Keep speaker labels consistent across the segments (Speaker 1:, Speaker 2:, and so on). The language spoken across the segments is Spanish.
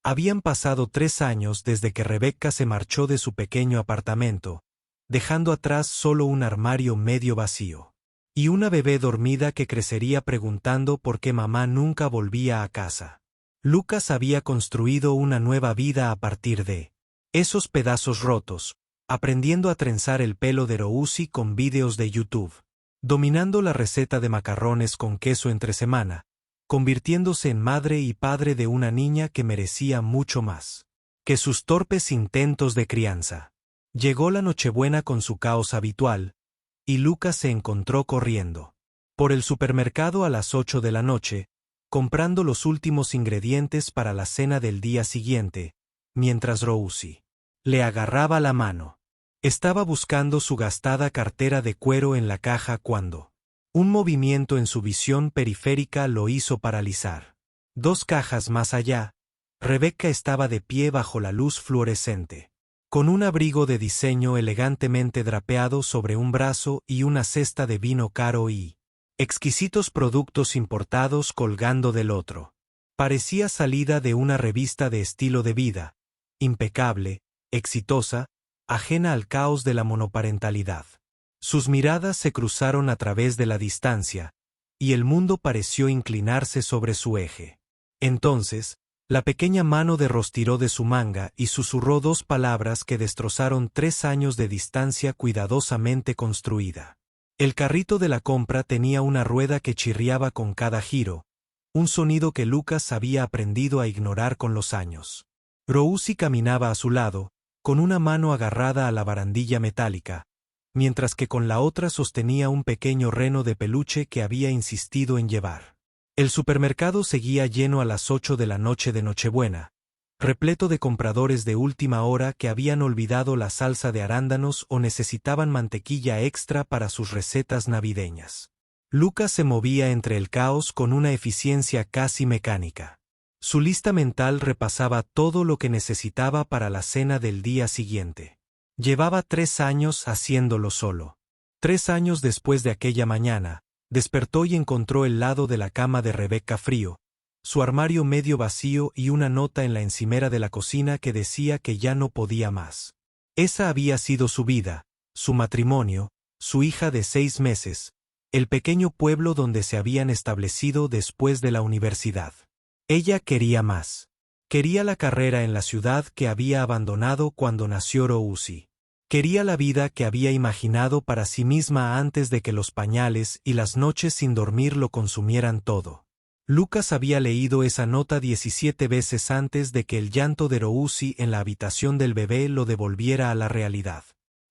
Speaker 1: Habían pasado 3 años desde que Rebecca se marchó de su pequeño apartamento, dejando atrás solo un armario medio vacío. Y una bebé dormida que crecería preguntando por qué mamá nunca volvía a casa. Lucas había construido una nueva vida a partir de esos pedazos rotos, aprendiendo a trenzar el pelo de Rousi con vídeos de YouTube, dominando la receta de macarrones con queso entre semana, convirtiéndose en madre y padre de una niña que merecía mucho más que sus torpes intentos de crianza. Llegó la Nochebuena con su caos habitual, y Lucas se encontró corriendo por el supermercado a las 8 de la noche, comprando los últimos ingredientes para la cena del día siguiente, mientras Rousi le agarraba la mano. Estaba buscando su gastada cartera de cuero en la caja cuando un movimiento en su visión periférica lo hizo paralizar. 2 cajas más allá, Rebecca estaba de pie bajo la luz fluorescente, con un abrigo de diseño elegantemente drapeado sobre un brazo y una cesta de vino caro y exquisitos productos importados colgando del otro. Parecía salida de una revista de estilo de vida, impecable, exitosa, ajena al caos de la monoparentalidad. Sus miradas se cruzaron a través de la distancia, y el mundo pareció inclinarse sobre su eje. Entonces, la pequeña mano de Ross tiró de su manga y susurró 2 palabras que destrozaron 3 años de distancia cuidadosamente construida. El carrito de la compra tenía una rueda que chirriaba con cada giro, un sonido que Lucas había aprendido a ignorar con los años. Rousi caminaba a su lado, con una mano agarrada a la barandilla metálica, mientras que con la otra sostenía un pequeño reno de peluche que había insistido en llevar. El supermercado seguía lleno a las 8 de la noche de Nochebuena, repleto de compradores de última hora que habían olvidado la salsa de arándanos o necesitaban mantequilla extra para sus recetas navideñas. Lucas se movía entre el caos con una eficiencia casi mecánica. Su lista mental repasaba todo lo que necesitaba para la cena del día siguiente. Llevaba 3 años haciéndolo solo. 3 años después de aquella mañana, despertó y encontró el lado de la cama de Rebecca frío, su armario medio vacío y una nota en la encimera de la cocina que decía que ya no podía más. Esa había sido su vida, su matrimonio, su hija de 6 meses, el pequeño pueblo donde se habían establecido después de la universidad. Ella quería más. Quería la carrera en la ciudad que había abandonado cuando nació Rousi. Quería la vida que había imaginado para sí misma antes de que los pañales y las noches sin dormir lo consumieran todo. Lucas había leído esa nota 17 veces antes de que el llanto de Rousi en la habitación del bebé lo devolviera a la realidad.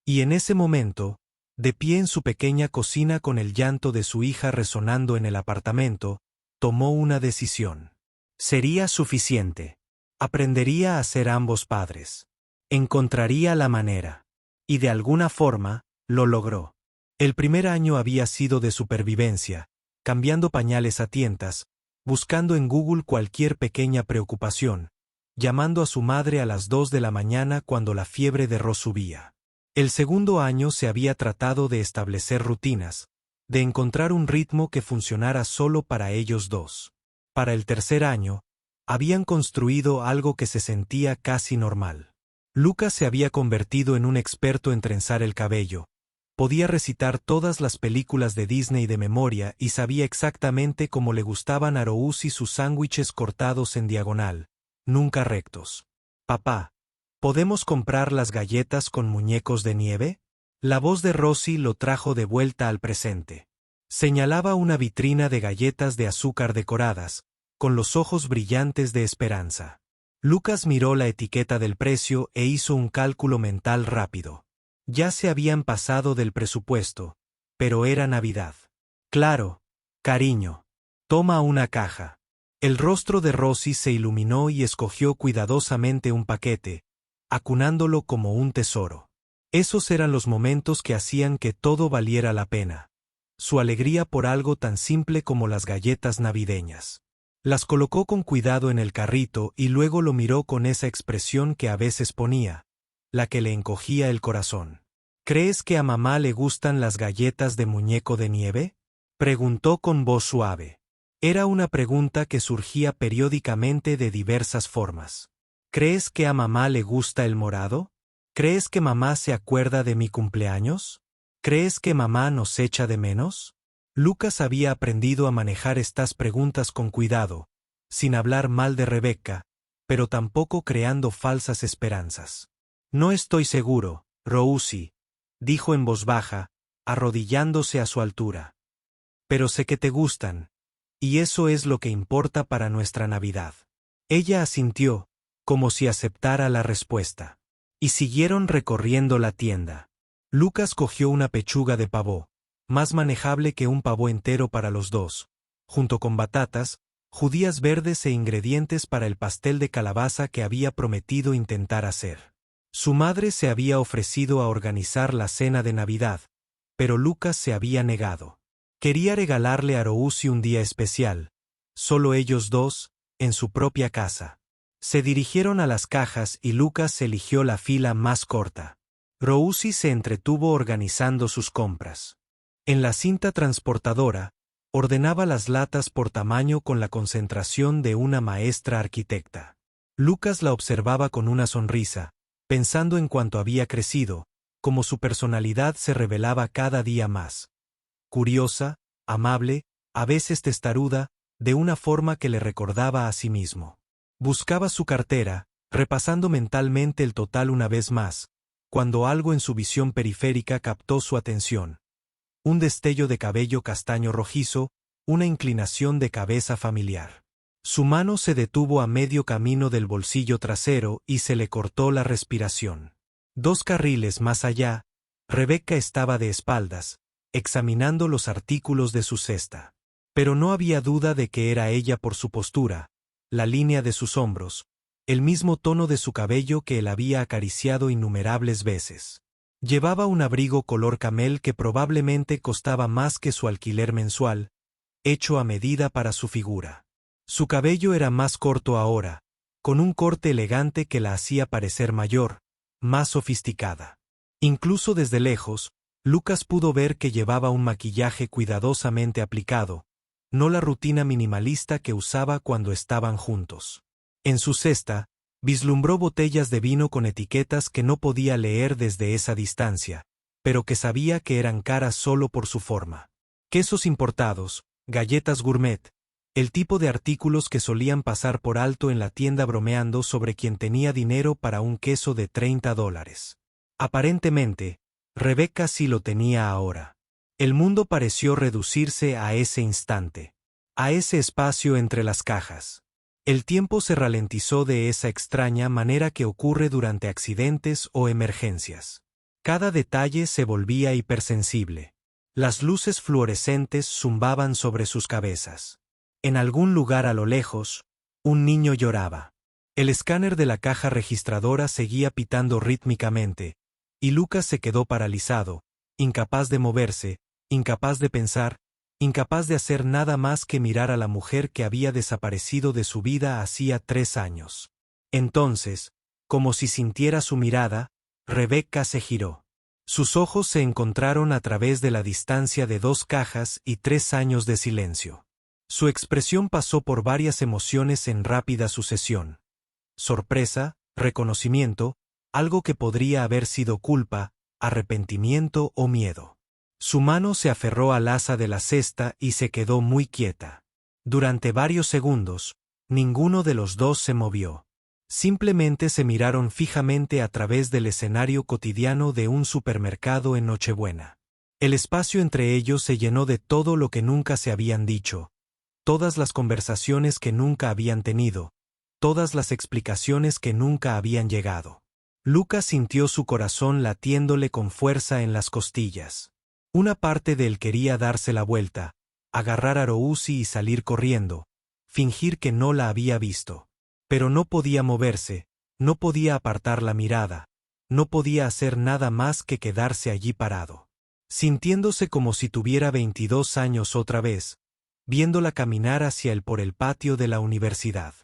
Speaker 1: Y en ese momento, de pie en su pequeña cocina con el llanto de su hija resonando en el apartamento, tomó una decisión. Sería suficiente. Aprendería a ser ambos padres. Encontraría la manera. Y de alguna forma, lo logró. El primer año había sido de supervivencia, cambiando pañales a tientas, buscando en Google cualquier pequeña preocupación, llamando a su madre a las 2 de la mañana cuando la fiebre de Ross subía. El segundo año se había tratado de establecer rutinas, de encontrar un ritmo que funcionara solo para ellos dos. Para el tercer año, habían construido algo que se sentía casi normal. Lucas se había convertido en un experto en trenzar el cabello. Podía recitar todas las películas de Disney de memoria y sabía exactamente cómo le gustaban a Rousi sus sándwiches cortados en diagonal, nunca rectos. «Papá, ¿podemos comprar las galletas con muñecos de nieve?» La voz de Rosie lo trajo de vuelta al presente. Señalaba una vitrina de galletas de azúcar decoradas, con los ojos brillantes de esperanza. Lucas miró la etiqueta del precio e hizo un cálculo mental rápido. Ya se habían pasado del presupuesto, pero era Navidad. «Claro, cariño. Toma una caja». El rostro de Rosie se iluminó y escogió cuidadosamente un paquete, acunándolo como un tesoro. Esos eran los momentos que hacían que todo valiera la pena. Su alegría por algo tan simple como las galletas navideñas. Las colocó con cuidado en el carrito y luego lo miró con esa expresión que a veces ponía, la que le encogía el corazón. «¿Crees que a mamá le gustan las galletas de muñeco de nieve?», preguntó con voz suave. Era una pregunta que surgía periódicamente de diversas formas. ¿Crees que a mamá le gusta el morado? ¿Crees que mamá se acuerda de mi cumpleaños? ¿Crees que mamá nos echa de menos? Lucas había aprendido a manejar estas preguntas con cuidado, sin hablar mal de Rebecca, pero tampoco creando falsas esperanzas. No estoy seguro, Rosie, dijo en voz baja, arrodillándose a su altura. Pero sé que te gustan, y eso es lo que importa para nuestra Navidad. Ella asintió, como si aceptara la respuesta. Y siguieron recorriendo la tienda. Lucas cogió una pechuga de pavó, más manejable que un pavó entero para los dos, junto con batatas, judías verdes e ingredientes para el pastel de calabaza que había prometido intentar hacer. Su madre se había ofrecido a organizar la cena de Navidad, pero Lucas se había negado. Quería regalarle a Rosie un día especial, solo ellos dos, en su propia casa. Se dirigieron a las cajas y Lucas eligió la fila más corta. Rosie se entretuvo organizando sus compras. En la cinta transportadora, ordenaba las latas por tamaño con la concentración de una maestra arquitecta. Lucas la observaba con una sonrisa, pensando en cuánto había crecido, cómo su personalidad se revelaba cada día más. Curiosa, amable, a veces testaruda, de una forma que le recordaba a sí mismo. Buscaba su cartera, repasando mentalmente el total una vez más, cuando algo en su visión periférica captó su atención. Un destello de cabello castaño rojizo, una inclinación de cabeza familiar. Su mano se detuvo a medio camino del bolsillo trasero y se le cortó la respiración. 2 carriles más allá, Rebecca estaba de espaldas, examinando los artículos de su cesta. Pero no había duda de que era ella por su postura, la línea de sus hombros, el mismo tono de su cabello que él había acariciado innumerables veces. Llevaba un abrigo color camel que probablemente costaba más que su alquiler mensual, hecho a medida para su figura. Su cabello era más corto ahora, con un corte elegante que la hacía parecer mayor, más sofisticada. Incluso desde lejos, Lucas pudo ver que llevaba un maquillaje cuidadosamente aplicado, no la rutina minimalista que usaba cuando estaban juntos. En su cesta, vislumbró botellas de vino con etiquetas que no podía leer desde esa distancia, pero que sabía que eran caras solo por su forma. Quesos importados, galletas gourmet, el tipo de artículos que solían pasar por alto en la tienda bromeando sobre quien tenía dinero para un queso de $30. Aparentemente, Rebecca sí lo tenía ahora. El mundo pareció reducirse a ese instante, a ese espacio entre las cajas. El tiempo se ralentizó de esa extraña manera que ocurre durante accidentes o emergencias. Cada detalle se volvía hipersensible. Las luces fluorescentes zumbaban sobre sus cabezas. En algún lugar a lo lejos, un niño lloraba. El escáner de la caja registradora seguía pitando rítmicamente, y Lucas se quedó paralizado, incapaz de moverse, incapaz de pensar, incapaz de hacer nada más que mirar a la mujer que había desaparecido de su vida hacía 3 años. Entonces, como si sintiera su mirada, Rebecca se giró. Sus ojos se encontraron a través de la distancia de 2 cajas y 3 años de silencio. Su expresión pasó por varias emociones en rápida sucesión. Sorpresa, reconocimiento, algo que podría haber sido culpa, arrepentimiento o miedo. Su mano se aferró al asa de la cesta y se quedó muy quieta. Durante varios segundos, ninguno de los dos se movió. Simplemente se miraron fijamente a través del escenario cotidiano de un supermercado en Nochebuena. El espacio entre ellos se llenó de todo lo que nunca se habían dicho, todas las conversaciones que nunca habían tenido, todas las explicaciones que nunca habían llegado. Lucas sintió su corazón latiéndole con fuerza en las costillas. Una parte de él quería darse la vuelta, agarrar a Rosie y salir corriendo, fingir que no la había visto. Pero no podía moverse, no podía apartar la mirada, no podía hacer nada más que quedarse allí parado. Sintiéndose como si tuviera 22 años otra vez, viéndola caminar hacia él por el patio de la universidad.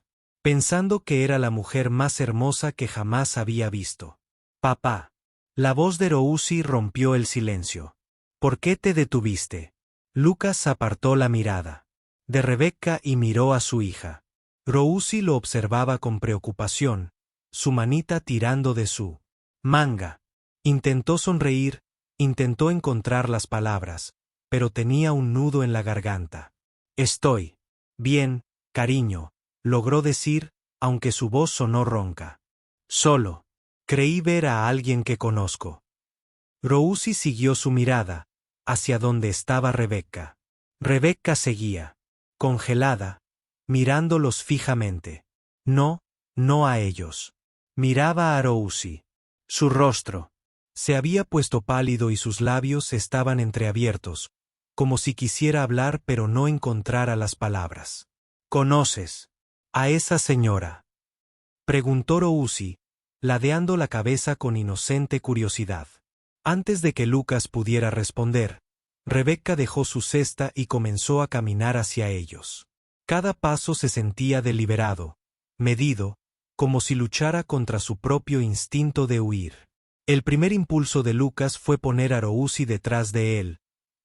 Speaker 1: Pensando que era la mujer más hermosa que jamás había visto. «Papá». La voz de Rosie rompió el silencio. «¿Por qué te detuviste?» Lucas apartó la mirada de Rebecca y miró a su hija. Rosie lo observaba con preocupación, su manita tirando de su manga. Intentó sonreír, intentó encontrar las palabras, pero tenía un nudo en la garganta. Estoy bien, cariño, logró decir, aunque su voz sonó ronca. Solo creí ver a alguien que conozco. Rousi siguió su mirada, hacia donde estaba Rebecca. Rebecca seguía, congelada, mirándolos fijamente. No, no a ellos. Miraba a Rousi. Su rostro se había puesto pálido y sus labios estaban entreabiertos, como si quisiera hablar pero no encontrara las palabras. ¿Conoces a esa señora?, preguntó Rousi, ladeando la cabeza con inocente curiosidad. Antes de que Lucas pudiera responder, Rebecca dejó su cesta y comenzó a caminar hacia ellos. Cada paso se sentía deliberado, medido, como si luchara contra su propio instinto de huir. El primer impulso de Lucas fue poner a Rousi detrás de él,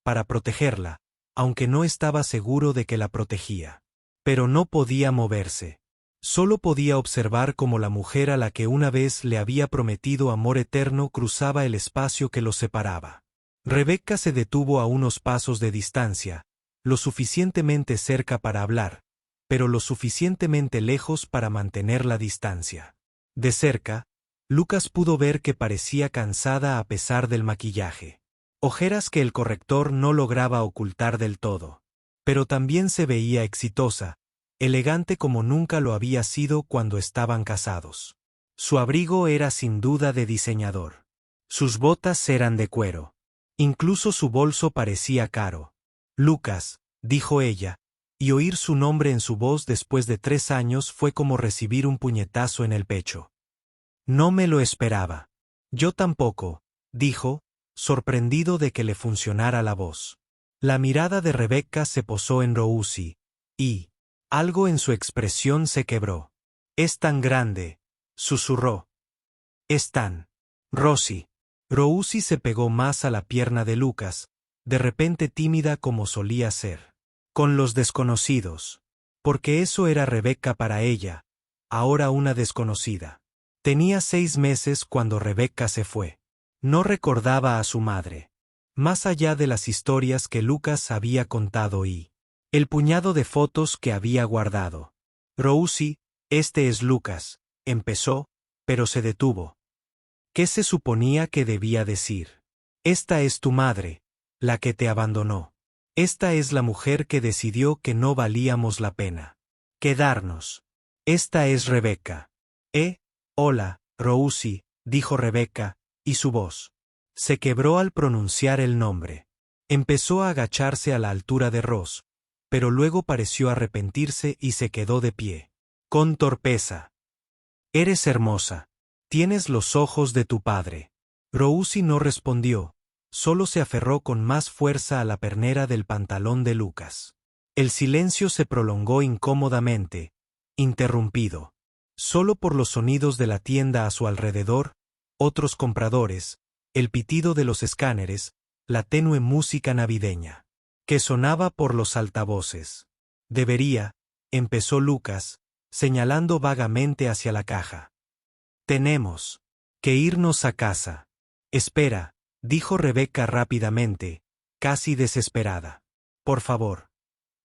Speaker 1: para protegerla, aunque no estaba seguro de que la protegía. Pero no podía moverse. Solo podía observar cómo la mujer a la que una vez le había prometido amor eterno cruzaba el espacio que los separaba. Rebecca se detuvo a unos pasos de distancia, lo suficientemente cerca para hablar, pero lo suficientemente lejos para mantener la distancia. De cerca, Lucas pudo ver que parecía cansada a pesar del maquillaje. Ojeras que el corrector no lograba ocultar del todo. Pero también se veía exitosa, elegante como nunca lo había sido cuando estaban casados. Su abrigo era sin duda de diseñador. Sus botas eran de cuero. Incluso su bolso parecía caro. Lucas, dijo ella, y oír su nombre en su voz después de 3 años fue como recibir un puñetazo en el pecho. No me lo esperaba. Yo tampoco, dijo, sorprendido de que le funcionara la voz. La mirada de Rebecca se posó en Rousi, y algo en su expresión se quebró. Es tan grande, susurró. Es tan. Rosy. Rousi se pegó más a la pierna de Lucas, de repente tímida como solía ser. Con los desconocidos. Porque eso era Rebecca para ella, ahora una desconocida. Tenía 6 meses cuando Rebecca se fue. No recordaba a su madre. Más allá de las historias que Lucas había contado y el puñado de fotos que había guardado. Rousi, este es Lucas, empezó, pero se detuvo. ¿Qué se suponía que debía decir? Esta es tu madre, la que te abandonó. Esta es la mujer que decidió que no valíamos la pena quedarnos. Esta es Rebecca. Hola, Rousi, dijo Rebecca, y su voz se quebró al pronunciar el nombre. Empezó a agacharse a la altura de Ross, pero luego pareció arrepentirse y se quedó de pie. Con torpeza. Eres hermosa. Tienes los ojos de tu padre. Rousi no respondió, solo se aferró con más fuerza a la pernera del pantalón de Lucas. El silencio se prolongó incómodamente, interrumpido. Solo por los sonidos de la tienda a su alrededor, otros compradores, el pitido de los escáneres, la tenue música navideña que sonaba por los altavoces. Debería, empezó Lucas, señalando vagamente hacia la caja. Tenemos que irnos a casa. Espera, dijo Rebecca rápidamente, casi desesperada. Por favor,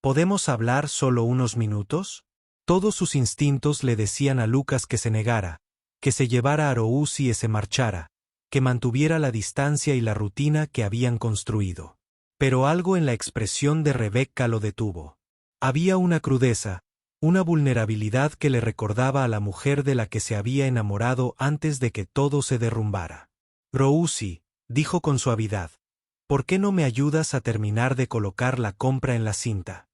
Speaker 1: ¿podemos hablar solo unos minutos? Todos sus instintos le decían a Lucas que se negara, que se llevara a Rousi y se marchara, que mantuviera la distancia y la rutina que habían construido. Pero algo en la expresión de Rebecca lo detuvo. Había una crudeza, una vulnerabilidad que le recordaba a la mujer de la que se había enamorado antes de que todo se derrumbara. Rousi, dijo con suavidad, ¿por qué no me ayudas a terminar de colocar la compra en la cinta?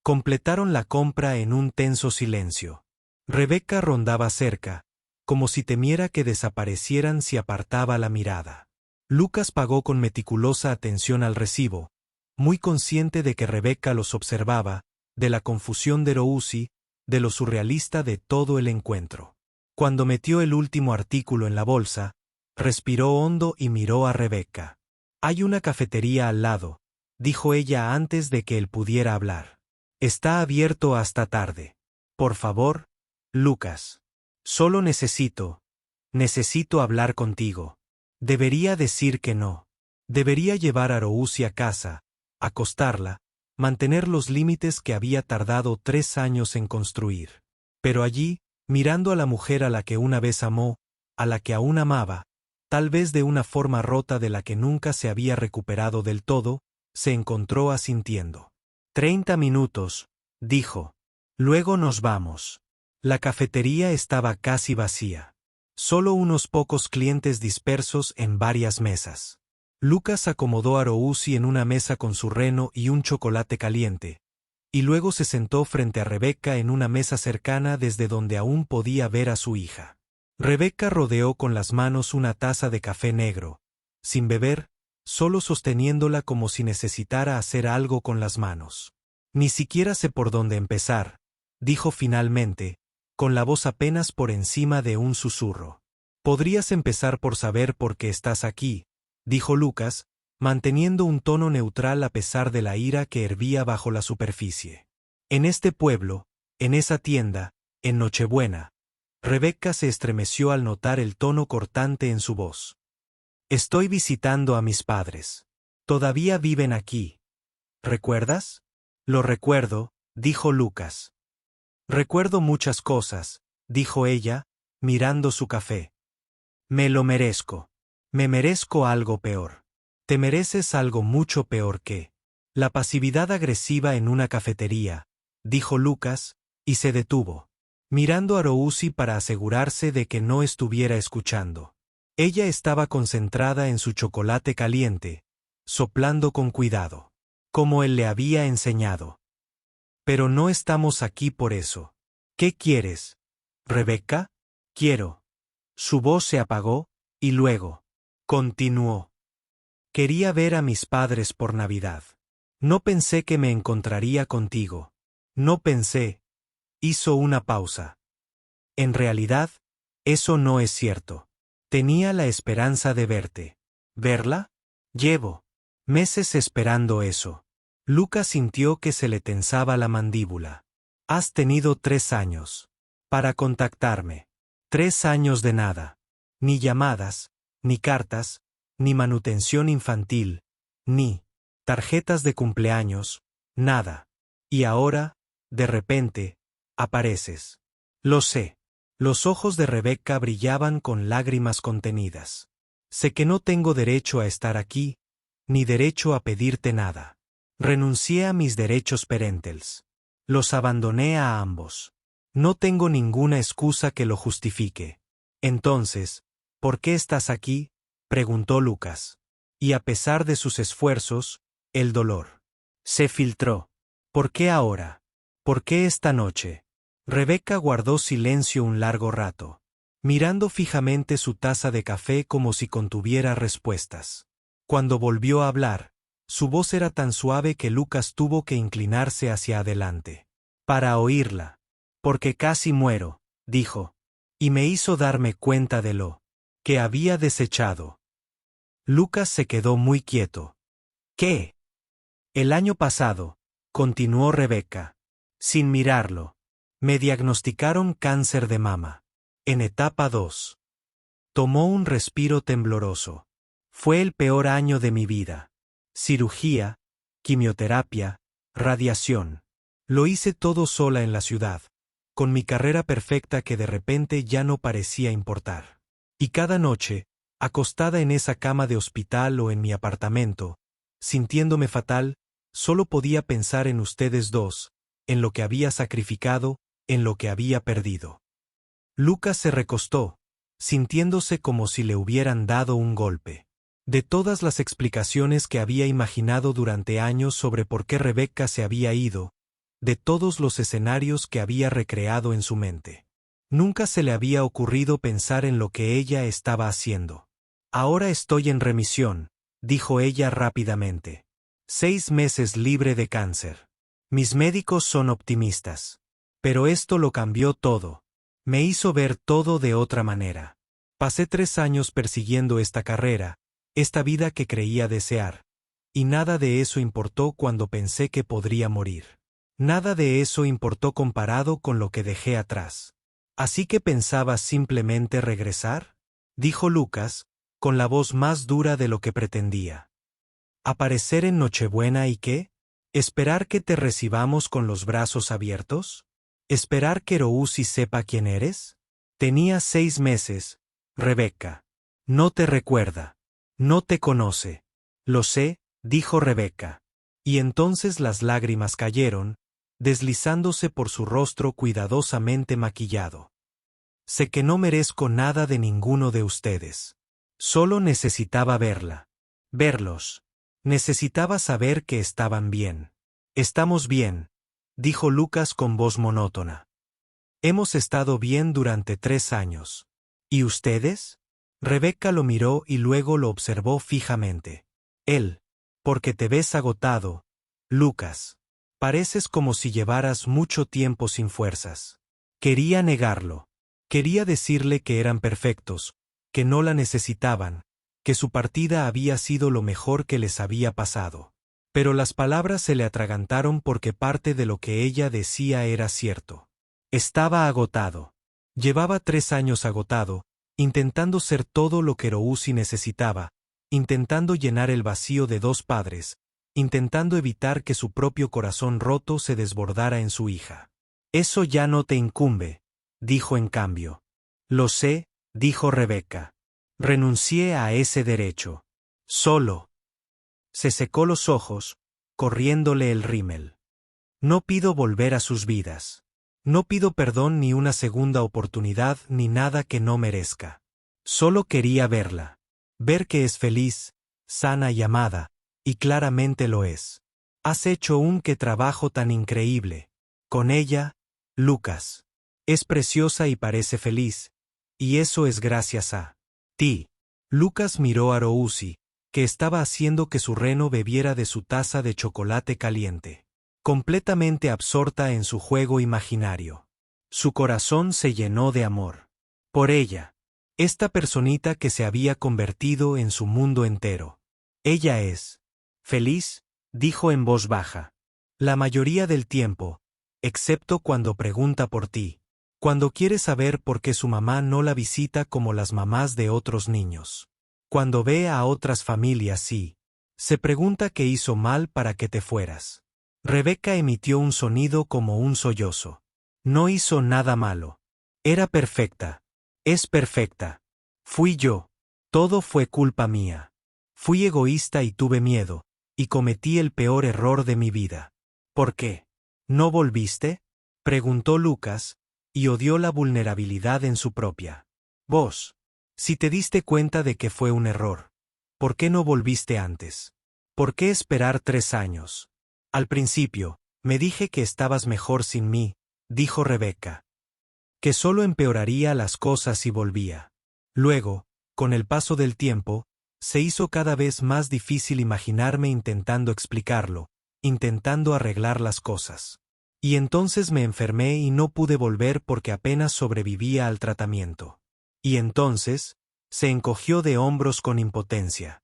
Speaker 1: Completaron la compra en un tenso silencio. Rebecca rondaba cerca, como si temiera que desaparecieran si apartaba la mirada. Lucas pagó con meticulosa atención al recibo, muy consciente de que Rebecca los observaba, de la confusión de Rousi, de lo surrealista de todo el encuentro. Cuando metió el último artículo en la bolsa, respiró hondo y miró a Rebecca. Hay una cafetería al lado, dijo ella antes de que él pudiera hablar. Está abierto hasta tarde. Por favor, Lucas. Solo necesito hablar contigo. Debería decir que no. Debería llevar a Rousi a casa, acostarla, mantener los límites que había tardado 3 años en construir. Pero allí, mirando a la mujer a la que una vez amó, a la que aún amaba, tal vez de una forma rota de la que nunca se había recuperado del todo, se encontró asintiendo. 30 minutos, dijo. Luego nos vamos. La cafetería estaba casi vacía. Solo unos pocos clientes dispersos en varias mesas. Lucas acomodó a Rousi en una mesa con su reno y un chocolate caliente, y luego se sentó frente a Rebecca en una mesa cercana desde donde aún podía ver a su hija. Rebecca rodeó con las manos una taza de café negro, sin beber, solo sosteniéndola como si necesitara hacer algo con las manos. Ni siquiera sé por dónde empezar, dijo finalmente, con la voz apenas por encima de un susurro. Podrías empezar por saber por qué estás aquí, dijo Lucas, manteniendo un tono neutral a pesar de la ira que hervía bajo la superficie. En este pueblo, en esa tienda, en Nochebuena. Rebecca se estremeció al notar el tono cortante en su voz. Estoy visitando a mis padres. Todavía viven aquí. ¿Recuerdas? Lo recuerdo, dijo Lucas. Recuerdo muchas cosas, dijo ella, mirando su café. Me lo merezco. Me merezco algo peor. Te mereces algo mucho peor que la pasividad agresiva en una cafetería, dijo Lucas, y se detuvo, mirando a Rousi para asegurarse de que no estuviera escuchando. Ella estaba concentrada en su chocolate caliente, soplando con cuidado, como él le había enseñado. Pero no estamos aquí por eso. ¿Qué quieres, Rebecca? Quiero. Su voz se apagó, y luego continuó. Quería ver a mis padres por Navidad. No pensé que me encontraría contigo. No pensé. Hizo una pausa. En realidad, eso no es cierto. Tenía la esperanza de verte. ¿Verla? Llevo meses esperando eso. Lucas sintió que se le tensaba la mandíbula. Has tenido 3 años para contactarme. 3 años de nada. Ni llamadas, ni cartas, ni manutención infantil, ni tarjetas de cumpleaños, nada. Y ahora, de repente, apareces. Lo sé. Los ojos de Rebecca brillaban con lágrimas contenidas. Sé que no tengo derecho a estar aquí, ni derecho a pedirte nada. Renuncié a mis derechos parentales. Los abandoné a ambos. No tengo ninguna excusa que lo justifique. Entonces, ¿por qué estás aquí?, preguntó Lucas. Y a pesar de sus esfuerzos, el dolor se filtró. ¿Por qué ahora? ¿Por qué esta noche? Rebecca guardó silencio un largo rato, mirando fijamente su taza de café como si contuviera respuestas. Cuando volvió a hablar, su voz era tan suave que Lucas tuvo que inclinarse hacia adelante para oírla. Porque casi muero, dijo, y me hizo darme cuenta de lo que había desechado. Lucas se quedó muy quieto. ¿Qué? El año pasado, continuó Rebecca, sin mirarlo, me diagnosticaron cáncer de mama. En etapa 2. Tomó un respiro tembloroso. Fue el peor año de mi vida. Cirugía, quimioterapia, radiación. Lo hice todo sola en la ciudad, con mi carrera perfecta que de repente ya no parecía importar. Y cada noche, acostada en esa cama de hospital o en mi apartamento, sintiéndome fatal, solo podía pensar en ustedes dos, en lo que había sacrificado, en lo que había perdido. Lucas se recostó, sintiéndose como si le hubieran dado un golpe. De todas las explicaciones que había imaginado durante años sobre por qué Rebecca se había ido, de todos los escenarios que había recreado en su mente, nunca se le había ocurrido pensar en lo que ella estaba haciendo. Ahora estoy en remisión, dijo ella rápidamente. 6 meses libre de cáncer. Mis médicos son optimistas. Pero esto lo cambió todo. Me hizo ver todo de otra manera. Pasé 3 años persiguiendo esta carrera, esta vida que creía desear. Y nada de eso importó cuando pensé que podría morir. Nada de eso importó comparado con lo que dejé atrás. ¿Así que pensabas simplemente regresar? Dijo Lucas, con la voz más dura de lo que pretendía. ¿Aparecer en Nochebuena y qué? ¿Esperar que te recibamos con los brazos abiertos? ¿Esperar que Rousi sepa quién eres? Tenía 6 meses, Rebeca. No te recuerda. No te conoce. Lo sé, dijo Rebeca. Y entonces las lágrimas cayeron, deslizándose por su rostro cuidadosamente maquillado. Sé que no merezco nada de ninguno de ustedes. Solo necesitaba verla. Verlos. Necesitaba saber que estaban bien. Estamos bien, dijo Lucas con voz monótona. Hemos estado bien durante 3 años. ¿Y ustedes? Rebeca lo miró y luego lo observó fijamente. Él. Porque te ves agotado, Lucas. Pareces como si llevaras mucho tiempo sin fuerzas. Quería negarlo. Quería decirle que eran perfectos, que no la necesitaban, que su partida había sido lo mejor que les había pasado. Pero las palabras se le atragantaron porque parte de lo que ella decía era cierto. Estaba agotado. Llevaba 3 años agotado, intentando ser todo lo que Rousi necesitaba, intentando llenar el vacío de 2 padres, intentando evitar que su propio corazón roto se desbordara en su hija. Eso ya no te incumbe, dijo en cambio. Lo sé, dijo Rebeca. Renuncié a ese derecho. Solo. Se secó los ojos, corriéndole el rímel. No pido volver a sus vidas. No pido perdón ni una segunda oportunidad ni nada que no merezca. Solo quería verla. Ver que es feliz, sana y amada, y claramente lo es. Has hecho un qué trabajo tan increíble. Con ella, Lucas. Es preciosa y parece feliz, y eso es gracias a ti. Lucas miró a Rousi, que estaba haciendo que su reno bebiera de su taza de chocolate caliente, completamente absorta en su juego imaginario. Su corazón se llenó de amor. Por ella. Esta personita que se había convertido en su mundo entero. Ella es feliz, dijo en voz baja. La mayoría del tiempo, excepto cuando pregunta por ti. Cuando quiere saber por qué su mamá no la visita como las mamás de otros niños. Cuando ve a otras familias y se pregunta qué hizo mal para que te fueras. Rebeca emitió un sonido como un sollozo. No hizo nada malo. Era perfecta. Es perfecta. Fui yo. Todo fue culpa mía. Fui egoísta y tuve miedo, y cometí el peor error de mi vida. ¿Por qué? ¿No volviste? Preguntó Lucas, y odió la vulnerabilidad en su propia voz. Si te diste cuenta de que fue un error, ¿por qué no volviste antes? ¿Por qué esperar 3 años? Al principio, me dije que estabas mejor sin mí, dijo Rebeca. Que solo empeoraría las cosas si volvía. Luego, con el paso del tiempo, se hizo cada vez más difícil imaginarme intentando explicarlo, intentando arreglar las cosas. Y entonces me enfermé y no pude volver porque apenas sobrevivía al tratamiento. Y entonces, se encogió de hombros con impotencia.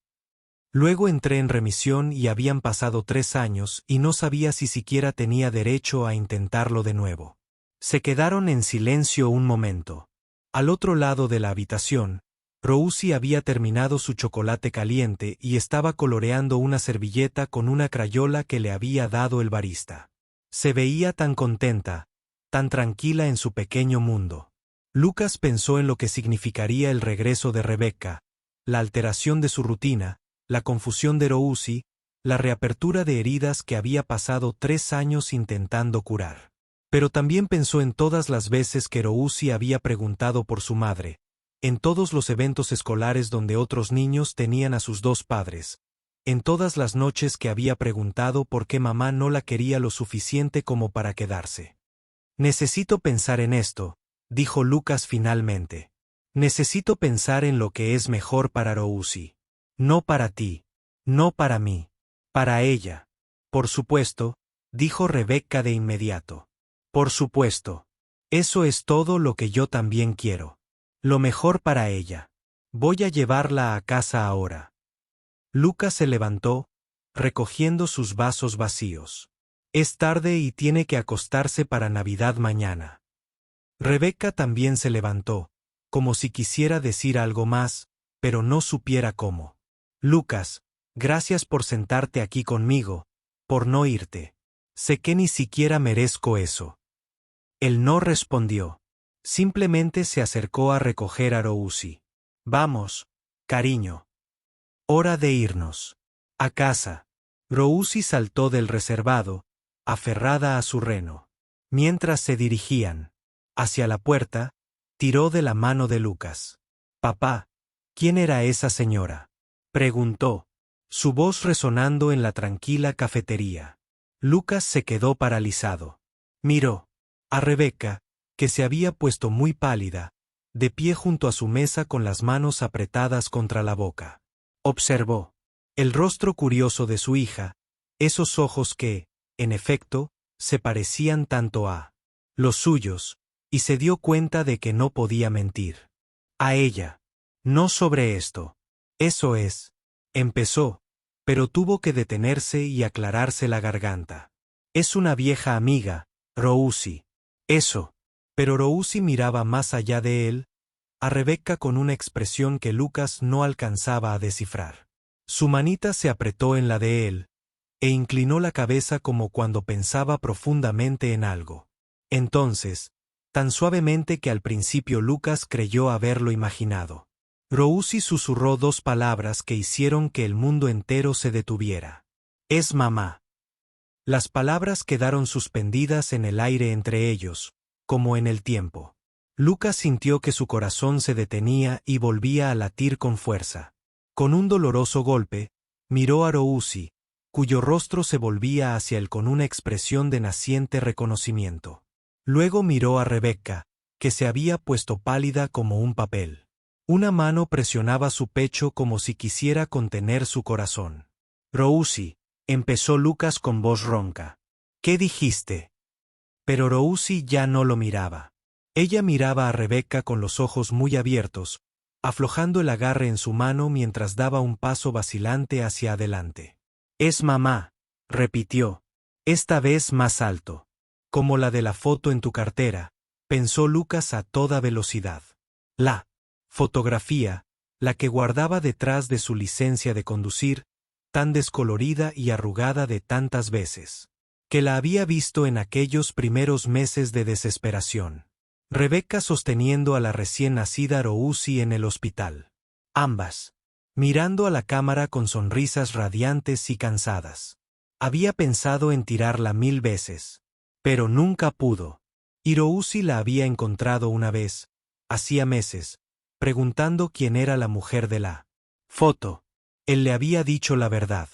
Speaker 1: Luego entré en remisión y habían pasado 3 años y no sabía si siquiera tenía derecho a intentarlo de nuevo. Se quedaron en silencio un momento. Al otro lado de la habitación, Rousi había terminado su chocolate caliente y estaba coloreando una servilleta con una crayola que le había dado el barista. Se veía tan contenta, tan tranquila en su pequeño mundo. Lucas pensó en lo que significaría el regreso de Rebeca, la alteración de su rutina, la confusión de Rousi, la reapertura de heridas que había pasado 3 años intentando curar. Pero también pensó en todas las veces que Rousi había preguntado por su madre, en todos los eventos escolares donde otros niños tenían a sus 2 padres, en todas las noches que había preguntado por qué mamá no la quería lo suficiente como para quedarse. Necesito pensar en esto, dijo Lucas finalmente. Necesito pensar en lo que es mejor para Rousi. No para ti. No para mí. Para ella. Por supuesto, dijo Rebeca de inmediato. Por supuesto. Eso es todo lo que yo también quiero. Lo mejor para ella. Voy a llevarla a casa ahora. Lucas se levantó, recogiendo sus vasos vacíos. Es tarde y tiene que acostarse para Navidad mañana. Rebeca también se levantó, como si quisiera decir algo más, pero no supiera cómo. Lucas, gracias por sentarte aquí conmigo, por no irte. Sé que ni siquiera merezco eso. Él no respondió. Simplemente se acercó a recoger a Rousi. Vamos, cariño. Hora de irnos. A casa. Rousi saltó del reservado, aferrada a su reno. Mientras se dirigían hacia la puerta, tiró de la mano de Lucas. Papá, ¿quién era esa señora?, preguntó, su voz resonando en la tranquila cafetería. Lucas se quedó paralizado. Miró a Rebeca, que se había puesto muy pálida, de pie junto a su mesa con las manos apretadas contra la boca. Observó el rostro curioso de su hija, esos ojos que, en efecto, se parecían tanto a los suyos, y se dio cuenta de que no podía mentir. A ella. No sobre esto. Eso es. Empezó, pero tuvo que detenerse y aclararse la garganta. Es una vieja amiga, Rousi. Eso. Pero Rousi miraba más allá de él, a Rebeca con una expresión que Lucas no alcanzaba a descifrar. Su manita se apretó en la de él, e inclinó la cabeza como cuando pensaba profundamente en algo. Entonces, tan suavemente que al principio Lucas creyó haberlo imaginado. Rousi susurró dos palabras que hicieron que el mundo entero se detuviera. Es mamá. Las palabras quedaron suspendidas en el aire entre ellos, como en el tiempo. Lucas sintió que su corazón se detenía y volvía a latir con fuerza. Con un doloroso golpe, miró a Rousi, cuyo rostro se volvía hacia él con una expresión de naciente reconocimiento. Luego miró a Rebeca, que se había puesto pálida como un papel. Una mano presionaba su pecho como si quisiera contener su corazón. Rousi, empezó Lucas con voz ronca. ¿Qué dijiste? Pero Rousi ya no lo miraba. Ella miraba a Rebeca con los ojos muy abiertos, aflojando el agarre en su mano mientras daba un paso vacilante hacia adelante. Es mamá, repitió, esta vez más alto. Como la de la foto en tu cartera, pensó Lucas a toda velocidad. La fotografía, la que guardaba detrás de su licencia de conducir, tan descolorida y arrugada de tantas veces, que la había visto en aquellos primeros meses de desesperación. Rebeca sosteniendo a la recién nacida Rousi en el hospital. Ambas, mirando a la cámara con sonrisas radiantes y cansadas. Había pensado en tirarla 1000 veces, pero nunca pudo. Y Rousi la había encontrado una vez, hacía meses, preguntando quién era la mujer de la foto. Él le había dicho la verdad,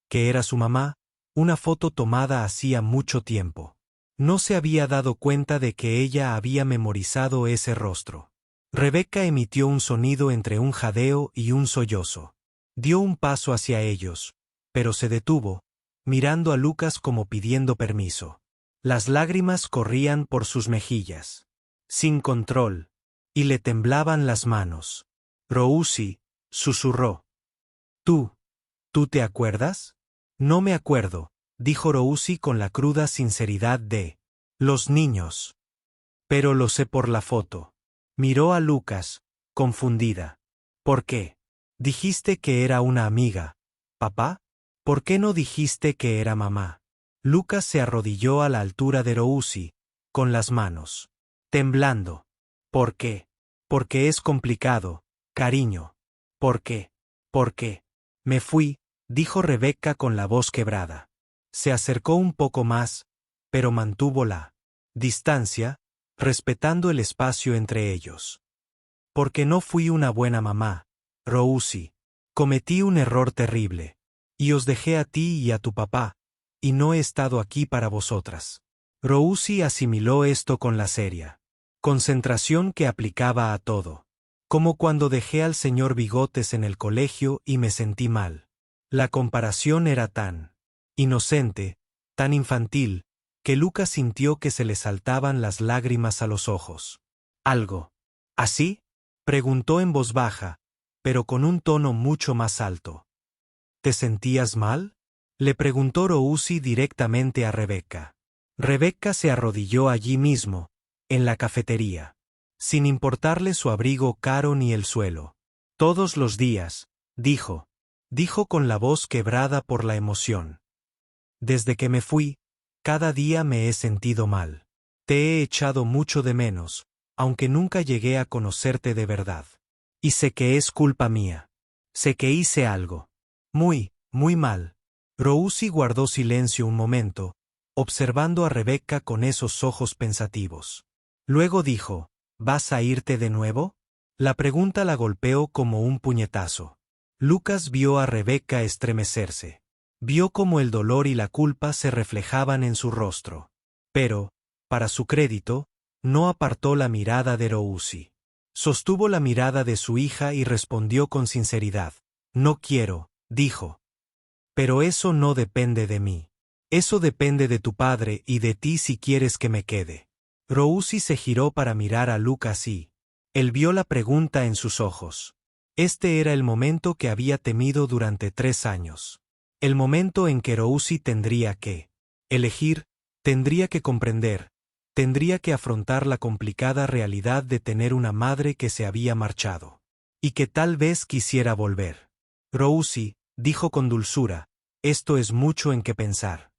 Speaker 1: que era su mamá, una foto tomada hacía mucho tiempo. No se había dado cuenta de que ella había memorizado ese rostro. Rebeca emitió un sonido entre un jadeo y un sollozo. Dio un paso hacia ellos, pero se detuvo, mirando a Lucas como pidiendo permiso. Las lágrimas corrían por sus mejillas. Sin control. Y le temblaban las manos. Rousi, susurró. ¿Tú te acuerdas? No me acuerdo, dijo Rousi con la cruda sinceridad de los niños. Pero lo sé por la foto. Miró a Lucas, confundida. ¿Por qué? Dijiste que era una amiga, ¿papá? ¿Por qué no dijiste que era mamá? Lucas se arrodilló a la altura de Rousi, con las manos temblando. ¿Por qué? Porque es complicado, cariño. ¿Por qué? ¿Por qué? Me fui, dijo Rebeca con la voz quebrada. Se acercó un poco más, pero mantuvo la distancia, respetando el espacio entre ellos. Porque no fui una buena mamá, Rousi. Cometí un error terrible. Y os dejé a ti y a tu papá, y no he estado aquí para vosotras. Rousi asimiló esto con la seria concentración que aplicaba a todo. Como cuando dejé al señor Bigotes en el colegio y me sentí mal. La comparación era tan inocente, tan infantil, que Lucas sintió que se le saltaban las lágrimas a los ojos. ¿Algo así? Preguntó en voz baja, pero con un tono mucho más alto. ¿Te sentías mal? Le preguntó Rousi directamente a Rebeca. Rebeca se arrodilló allí mismo, en la cafetería. Sin importarle su abrigo caro ni el suelo. Todos los días, dijo. Dijo con la voz quebrada por la emoción. Desde que me fui, cada día me he sentido mal. Te he echado mucho de menos, aunque nunca llegué a conocerte de verdad. Y sé que es culpa mía. Sé que hice algo. Muy, muy mal. Rousi guardó silencio un momento, observando a Rebecca con esos ojos pensativos. Luego dijo, ¿vas a irte de nuevo? La pregunta la golpeó como un puñetazo. Lucas vio a Rebecca estremecerse. Vio cómo el dolor y la culpa se reflejaban en su rostro. Pero, para su crédito, no apartó la mirada de Rousi. Sostuvo la mirada de su hija y respondió con sinceridad. No quiero, dijo. Pero eso no depende de mí. Eso depende de tu padre y de ti si quieres que me quede. Rousi se giró para mirar a Lucas y él vio la pregunta en sus ojos. Este era el momento que había temido durante 3 años. El momento en que Rousi tendría que elegir, tendría que comprender, tendría que afrontar la complicada realidad de tener una madre que se había marchado. Y que tal vez quisiera volver. Rousi, dijo con dulzura, esto es mucho en qué pensar.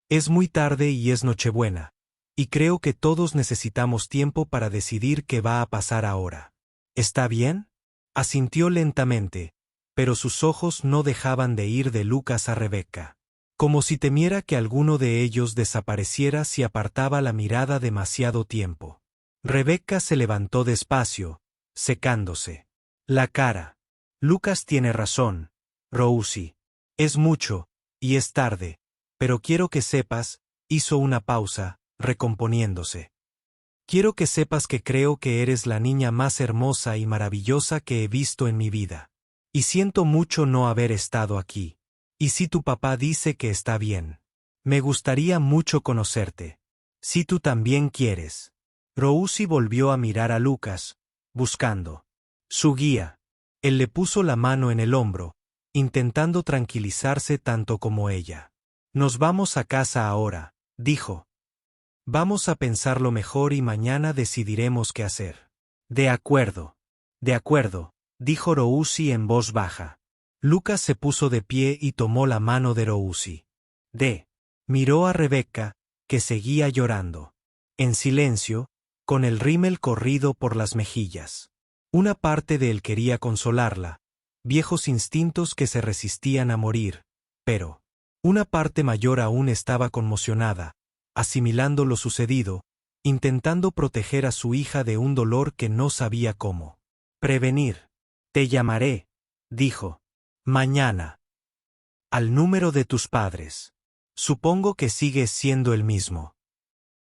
Speaker 1: Es muy tarde y es Nochebuena. Y creo que todos necesitamos tiempo para decidir qué va a pasar ahora. ¿Está bien? Asintió lentamente, pero sus ojos no dejaban de ir de Lucas a Rebecca. Como si temiera que alguno de ellos desapareciera si apartaba la mirada demasiado tiempo. Rebecca se levantó despacio, secándose la cara. Lucas tiene razón, Rousi. Es mucho, y es tarde, pero quiero que sepas, hizo una pausa, recomponiéndose. Quiero que sepas que creo que eres la niña más hermosa y maravillosa que he visto en mi vida. Y siento mucho no haber estado aquí. Y si tu papá dice que está bien. Me gustaría mucho conocerte. Si tú también quieres. Rousi volvió a mirar a Lucas, buscando su guía. Él le puso la mano en el hombro, intentando tranquilizarse tanto como ella. Nos vamos a casa ahora, dijo. Vamos a pensarlo mejor y mañana decidiremos qué hacer. De acuerdo, dijo Rousi en voz baja. Lucas se puso de pie y tomó la mano de Rousi. Miró a Rebecca, que seguía llorando. En silencio, con el rímel corrido por las mejillas. Una parte de él quería consolarla, viejos instintos que se resistían a morir, pero una parte mayor aún estaba conmocionada, asimilando lo sucedido, intentando proteger a su hija de un dolor que no sabía cómo prevenir. Te llamaré, dijo. Mañana. Al número de tus padres. Supongo que sigues siendo el mismo.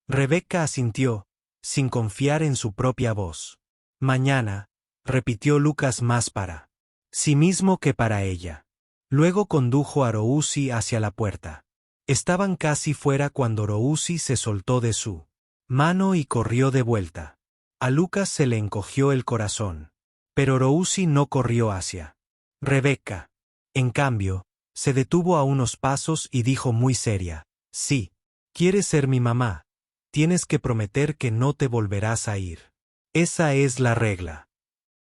Speaker 1: Rebecca asintió, sin confiar en su propia voz. Mañana, repitió Lucas más para sí mismo que para ella. Luego condujo a Rousi hacia la puerta. Estaban casi fuera cuando Rousi se soltó de su mano y corrió de vuelta. A Lucas se le encogió el corazón. Pero Rousi no corrió hacia Rebecca. En cambio, se detuvo a unos pasos y dijo muy seria, sí, quieres ser mi mamá, tienes que prometer que no te volverás a ir. Esa es la regla.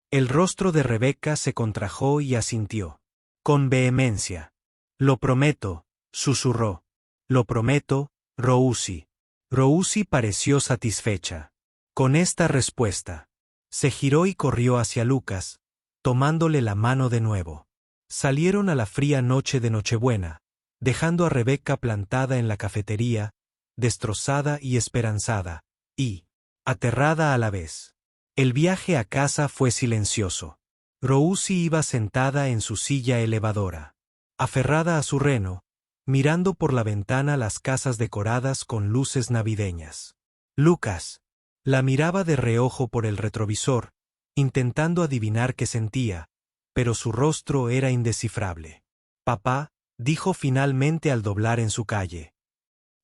Speaker 1: El rostro de Rebecca se contrajo y asintió. Con vehemencia. Lo prometo, susurró. Lo prometo, Rousi. Rousi pareció satisfecha. Con esta respuesta. Se giró y corrió hacia Lucas, tomándole la mano de nuevo. Salieron a la fría noche de Nochebuena, dejando a Rebecca plantada en la cafetería, destrozada y esperanzada, y aterrada a la vez. El viaje a casa fue silencioso. Rousi iba sentada en su silla elevadora, aferrada a su reno, mirando por la ventana las casas decoradas con luces navideñas. Lucas la miraba de reojo por el retrovisor, intentando adivinar qué sentía, pero su rostro era indescifrable. Papá, dijo finalmente al doblar en su calle.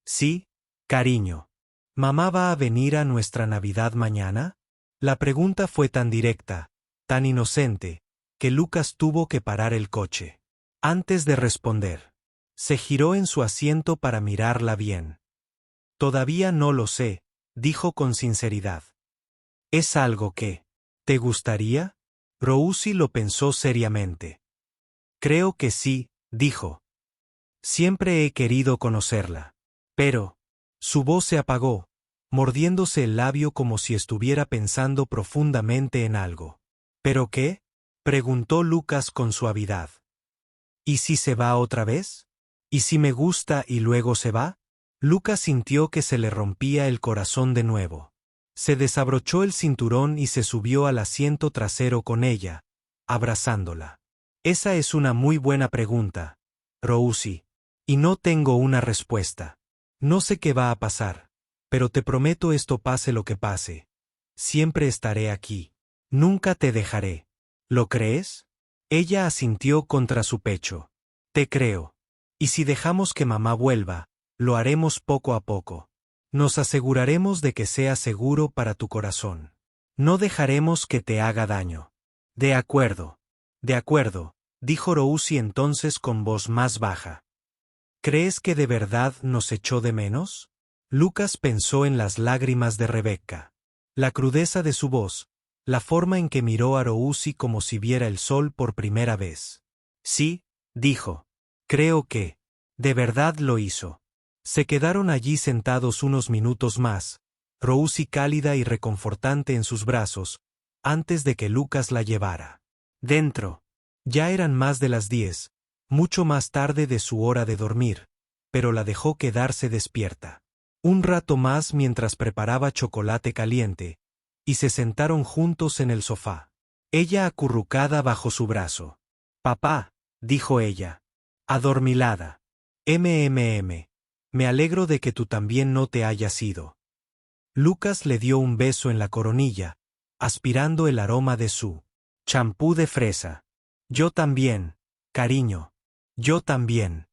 Speaker 1: Sí, cariño. ¿Mamá va a venir a nuestra Navidad mañana? La pregunta fue tan directa, tan inocente, que Lucas tuvo que parar el coche. Antes de responder, se giró en su asiento para mirarla bien. Todavía no lo sé, dijo con sinceridad. ¿Es algo que te gustaría? Rousi lo pensó seriamente. Creo que sí, dijo. Siempre he querido conocerla. Pero su voz se apagó, mordiéndose el labio como si estuviera pensando profundamente en algo. ¿Pero qué? Preguntó Lucas con suavidad. ¿Y si se va otra vez? ¿Y si me gusta y luego se va? Lucas sintió que se le rompía el corazón de nuevo. Se desabrochó el cinturón y se subió al asiento trasero con ella, abrazándola. Esa es una muy buena pregunta, Rousi. Y no tengo una respuesta. No sé qué va a pasar, pero te prometo esto pase lo que pase. Siempre estaré aquí. Nunca te dejaré. ¿Lo crees? Ella asintió contra su pecho. Te creo. Y si dejamos que mamá vuelva, lo haremos poco a poco. Nos aseguraremos de que sea seguro para tu corazón. No dejaremos que te haga daño. De acuerdo, dijo Rousi entonces con voz más baja. ¿Crees que de verdad nos echó de menos? Lucas pensó en las lágrimas de Rebecca. La crudeza de su voz, la forma en que miró a Rousi como si viera el sol por primera vez. Sí, dijo. Creo que, de verdad lo hizo. Se quedaron allí sentados unos minutos más, Rousi cálida y reconfortante en sus brazos, antes de que Lucas la llevara. Dentro. Ya eran más de las 10, mucho más tarde de su hora de dormir, pero la dejó quedarse despierta. Un rato más mientras preparaba chocolate caliente, y se sentaron juntos en el sofá. Ella acurrucada bajo su brazo. Papá, dijo ella. Adormilada. Me alegro de que tú también no te hayas ido. Lucas le dio un beso en la coronilla, aspirando el aroma de su champú de fresa. Yo también, cariño. Yo también.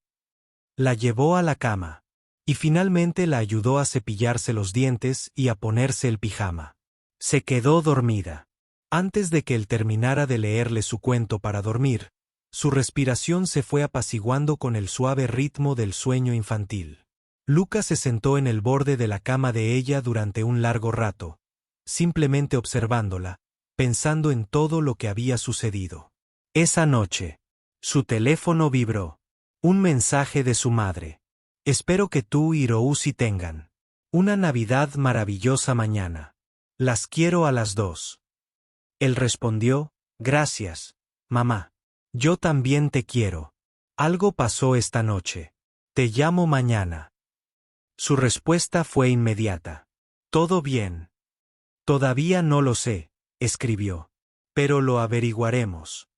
Speaker 1: La llevó a la cama. Y finalmente la ayudó a cepillarse los dientes y a ponerse el pijama. Se quedó dormida. Antes de que él terminara de leerle su cuento para dormir, su respiración se fue apaciguando con el suave ritmo del sueño infantil. Lucas se sentó en el borde de la cama de ella durante un largo rato, simplemente observándola, pensando en todo lo que había sucedido. Esa noche, su teléfono vibró. Un mensaje de su madre. Espero que tú y Rousi tengan una Navidad maravillosa mañana. Las quiero a las 2. Él respondió, gracias, mamá. Yo también te quiero. Algo pasó esta noche. Te llamo mañana. Su respuesta fue inmediata. Todo bien. Todavía no lo sé, escribió. Pero lo averiguaremos.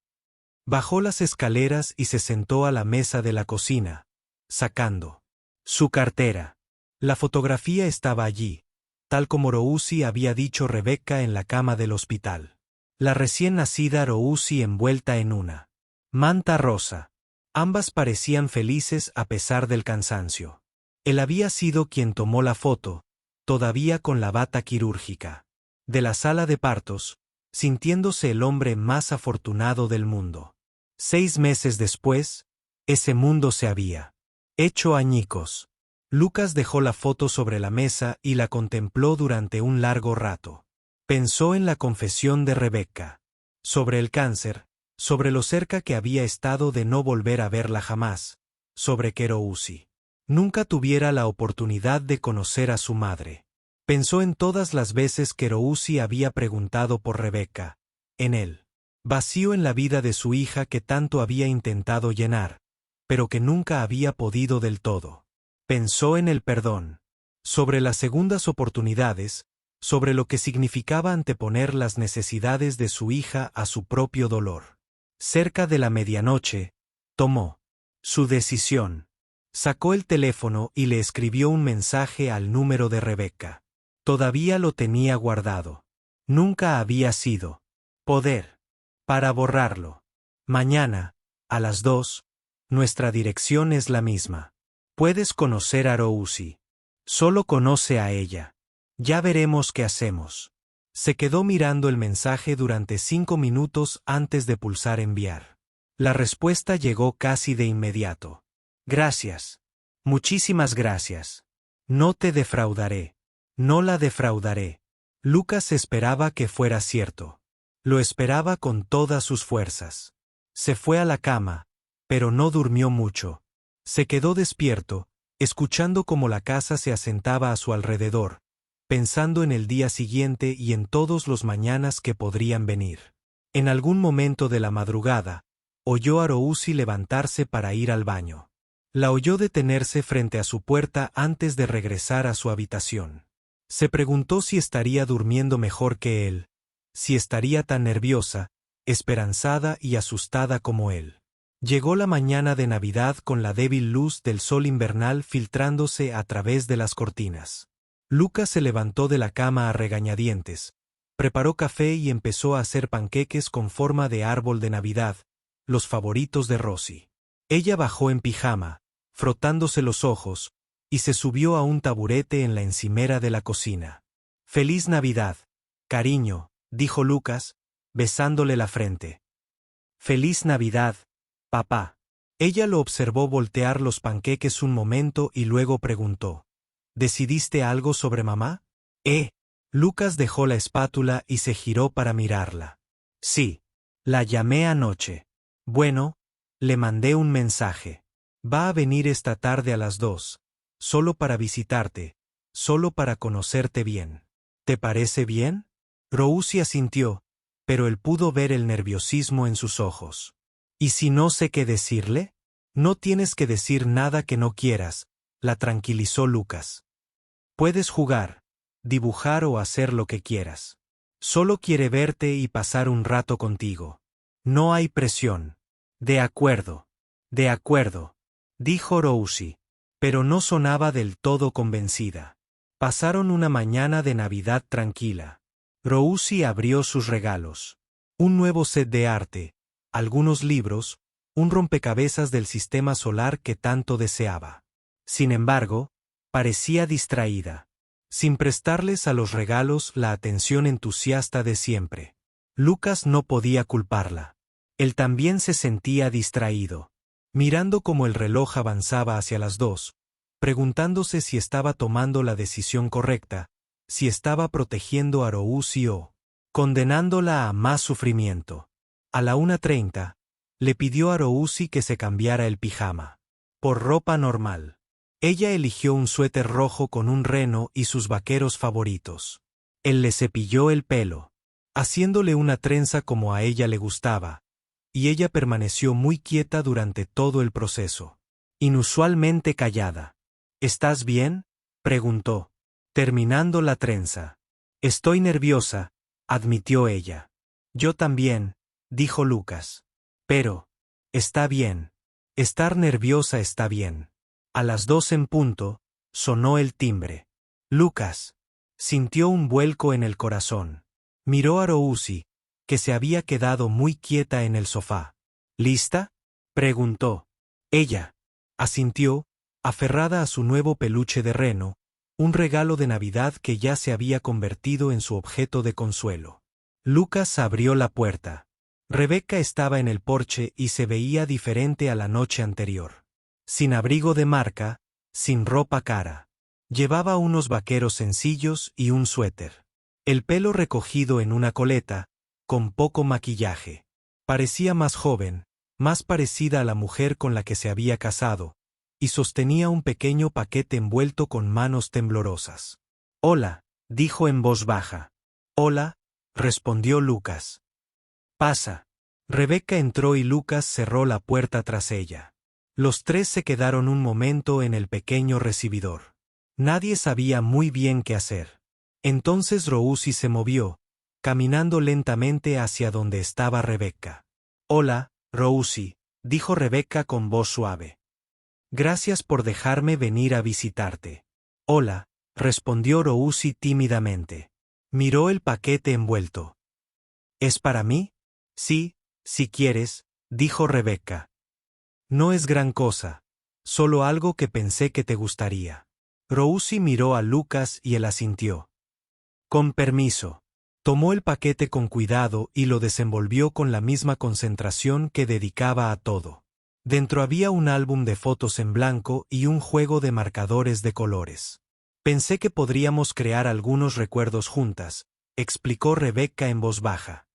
Speaker 1: Bajó las escaleras y se sentó a la mesa de la cocina, sacando su cartera. La fotografía estaba allí, tal como Rousi había dicho Rebecca en la cama del hospital. La recién nacida Rousi envuelta en una manta rosa. Ambas parecían felices a pesar del cansancio. Él había sido quien tomó la foto, todavía con la bata quirúrgica, de la sala de partos, sintiéndose el hombre más afortunado del mundo. 6 meses después, ese mundo se había hecho añicos. Lucas dejó la foto sobre la mesa y la contempló durante un largo rato. Pensó en la confesión de Rebecca, sobre el cáncer, sobre lo cerca que había estado de no volver a verla jamás, sobre que Rousi nunca tuviera la oportunidad de conocer a su madre. Pensó en todas las veces que Rousi había preguntado por Rebecca, en él. Vacío en la vida de su hija que tanto había intentado llenar, pero que nunca había podido del todo. Pensó en el perdón, sobre las segundas oportunidades, sobre lo que significaba anteponer las necesidades de su hija a su propio dolor. Cerca de la medianoche, tomó su decisión. Sacó el teléfono y le escribió un mensaje al número de Rebecca. Todavía lo tenía guardado. Nunca había sido poder para borrarlo. Mañana, a las 2, nuestra dirección es la misma. Puedes conocer a Rousi. Solo conoce a ella. Ya veremos qué hacemos. Se quedó mirando el mensaje durante 5 minutos antes de pulsar enviar. La respuesta llegó casi de inmediato. Gracias. Muchísimas gracias. No te defraudaré. No la defraudaré. Lucas esperaba que fuera cierto. Lo esperaba con todas sus fuerzas. Se fue a la cama, pero no durmió mucho. Se quedó despierto, escuchando cómo la casa se asentaba a su alrededor, pensando en el día siguiente y en todos los mañanas que podrían venir. En algún momento de la madrugada, oyó a Rousi levantarse para ir al baño. La oyó detenerse frente a su puerta antes de regresar a su habitación. Se preguntó si estaría durmiendo mejor que él, si estaría tan nerviosa, esperanzada y asustada como él. Llegó la mañana de Navidad con la débil luz del sol invernal filtrándose a través de las cortinas. Lucas se levantó de la cama a regañadientes, preparó café y empezó a hacer panqueques con forma de árbol de Navidad, los favoritos de Rosie. Ella bajó en pijama, frotándose los ojos, y se subió a un taburete en la encimera de la cocina. «Feliz Navidad, cariño», dijo Lucas, besándole la frente. «Feliz Navidad, papá». Ella lo observó voltear los panqueques un momento y luego preguntó: «¿Decidiste algo sobre mamá?» Lucas dejó la espátula y se giró para mirarla. «Sí. La llamé anoche. Bueno, le mandé un mensaje. Va a venir esta tarde a las 2, solo para visitarte, solo para conocerte bien. ¿Te parece bien?» Rousi asintió, pero él pudo ver el nerviosismo en sus ojos. «¿Y si no sé qué decirle?» «No tienes que decir nada que no quieras», la tranquilizó Lucas. «Puedes jugar, dibujar o hacer lo que quieras. Solo quiere verte y pasar un rato contigo. No hay presión». «De acuerdo, dijo Rousi, pero no sonaba del todo convencida. Pasaron una mañana de Navidad tranquila. Rousi abrió sus regalos. Un nuevo set de arte, algunos libros, un rompecabezas del sistema solar que tanto deseaba. Sin embargo, parecía distraída, sin prestarles a los regalos la atención entusiasta de siempre. Lucas no podía culparla. Él también se sentía distraído, mirando cómo el reloj avanzaba hacia las 2, preguntándose si estaba tomando la decisión correcta, si estaba protegiendo a Rousi o condenándola a más sufrimiento. A la 1:30, le pidió a Rousi que se cambiara el pijama por ropa normal. Ella eligió un suéter rojo con un reno y sus vaqueros favoritos. Él le cepilló el pelo, haciéndole una trenza como a ella le gustaba, y ella permaneció muy quieta durante todo el proceso. Inusualmente callada. «¿Estás bien?», preguntó, terminando la trenza. «Estoy nerviosa», admitió ella. «Yo también», dijo Lucas. «Pero, está bien. Estar nerviosa está bien». A las 2 en punto, sonó el timbre. Lucas sintió un vuelco en el corazón. Miró a Rousi, que se había quedado muy quieta en el sofá. «¿Lista?», preguntó. Ella asintió, aferrada a su nuevo peluche de reno, un regalo de Navidad que ya se había convertido en su objeto de consuelo. Lucas abrió la puerta. Rebecca estaba en el porche y se veía diferente a la noche anterior. Sin abrigo de marca, sin ropa cara. Llevaba unos vaqueros sencillos y un suéter. El pelo recogido en una coleta, con poco maquillaje. Parecía más joven, más parecida a la mujer con la que se había casado, y sostenía un pequeño paquete envuelto con manos temblorosas. «Hola», dijo en voz baja. «Hola», respondió Lucas. «Pasa». Rebecca entró y Lucas cerró la puerta tras ella. Los tres se quedaron un momento en el pequeño recibidor. Nadie sabía muy bien qué hacer. Entonces Rousi se movió, caminando lentamente hacia donde estaba Rebecca. «Hola, Rousi», dijo Rebecca con voz suave. «Gracias por dejarme venir a visitarte». «Hola», respondió Rousi tímidamente. Miró el paquete envuelto. «¿Es para mí?» «Sí, si quieres», dijo Rebecca. «No es gran cosa, solo algo que pensé que te gustaría». Rousi miró a Lucas y él asintió. «Con permiso». Tomó el paquete con cuidado y lo desenvolvió con la misma concentración que dedicaba a todo. Dentro había un álbum de fotos en blanco y un juego de marcadores de colores. Pensé que podríamos crear algunos recuerdos juntas, explicó Rebecca en voz baja.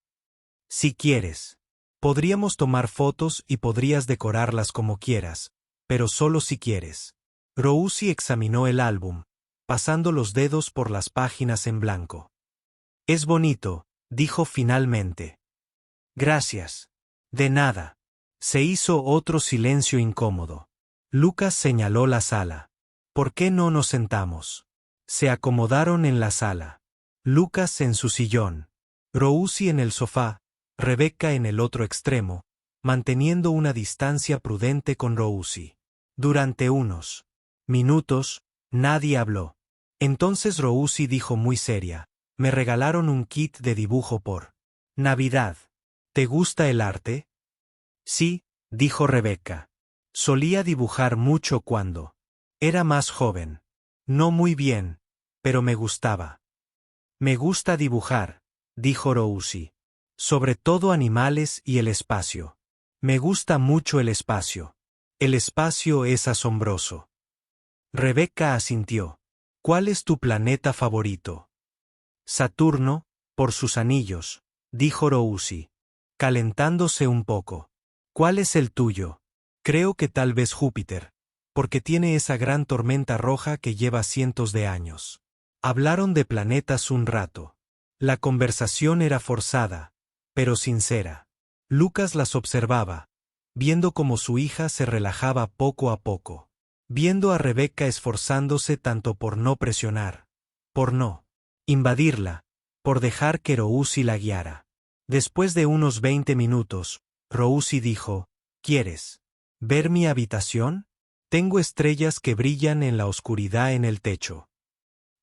Speaker 1: Si quieres. Podríamos tomar fotos y podrías decorarlas como quieras, pero solo si quieres. Rosie examinó el álbum, pasando los dedos por las páginas en blanco. Es bonito, dijo finalmente. Gracias. De nada. Se hizo otro silencio incómodo. Lucas señaló la sala. ¿Por qué no nos sentamos? Se acomodaron en la sala. Lucas en su sillón. Rosie en el sofá, Rebecca en el otro extremo, manteniendo una distancia prudente con Rosie. Durante unos minutos, nadie habló. Entonces Rosie dijo muy seria, me regalaron un kit de dibujo por Navidad. ¿Te gusta el arte? Sí, dijo Rebecca. Solía dibujar mucho cuando era más joven. No muy bien, pero me gustaba. Me gusta dibujar, dijo Rosie. Sobre todo animales y el espacio. Me gusta mucho el espacio. El espacio es asombroso. Rebecca asintió. ¿Cuál es tu planeta favorito? Saturno, por sus anillos, dijo Rosie, calentándose un poco. ¿Cuál es el tuyo? Creo que tal vez Júpiter, porque tiene esa gran tormenta roja que lleva cientos de años. Hablaron de planetas un rato. La conversación era forzada, pero sincera. Lucas las observaba, viendo cómo su hija se relajaba poco a poco, viendo a Rebecca esforzándose tanto por no presionar, por no invadirla, por dejar que Rosie la guiara. Después de unos 20 minutos, Rosie dijo, ¿quieres ver mi habitación? Tengo estrellas que brillan en la oscuridad en el techo.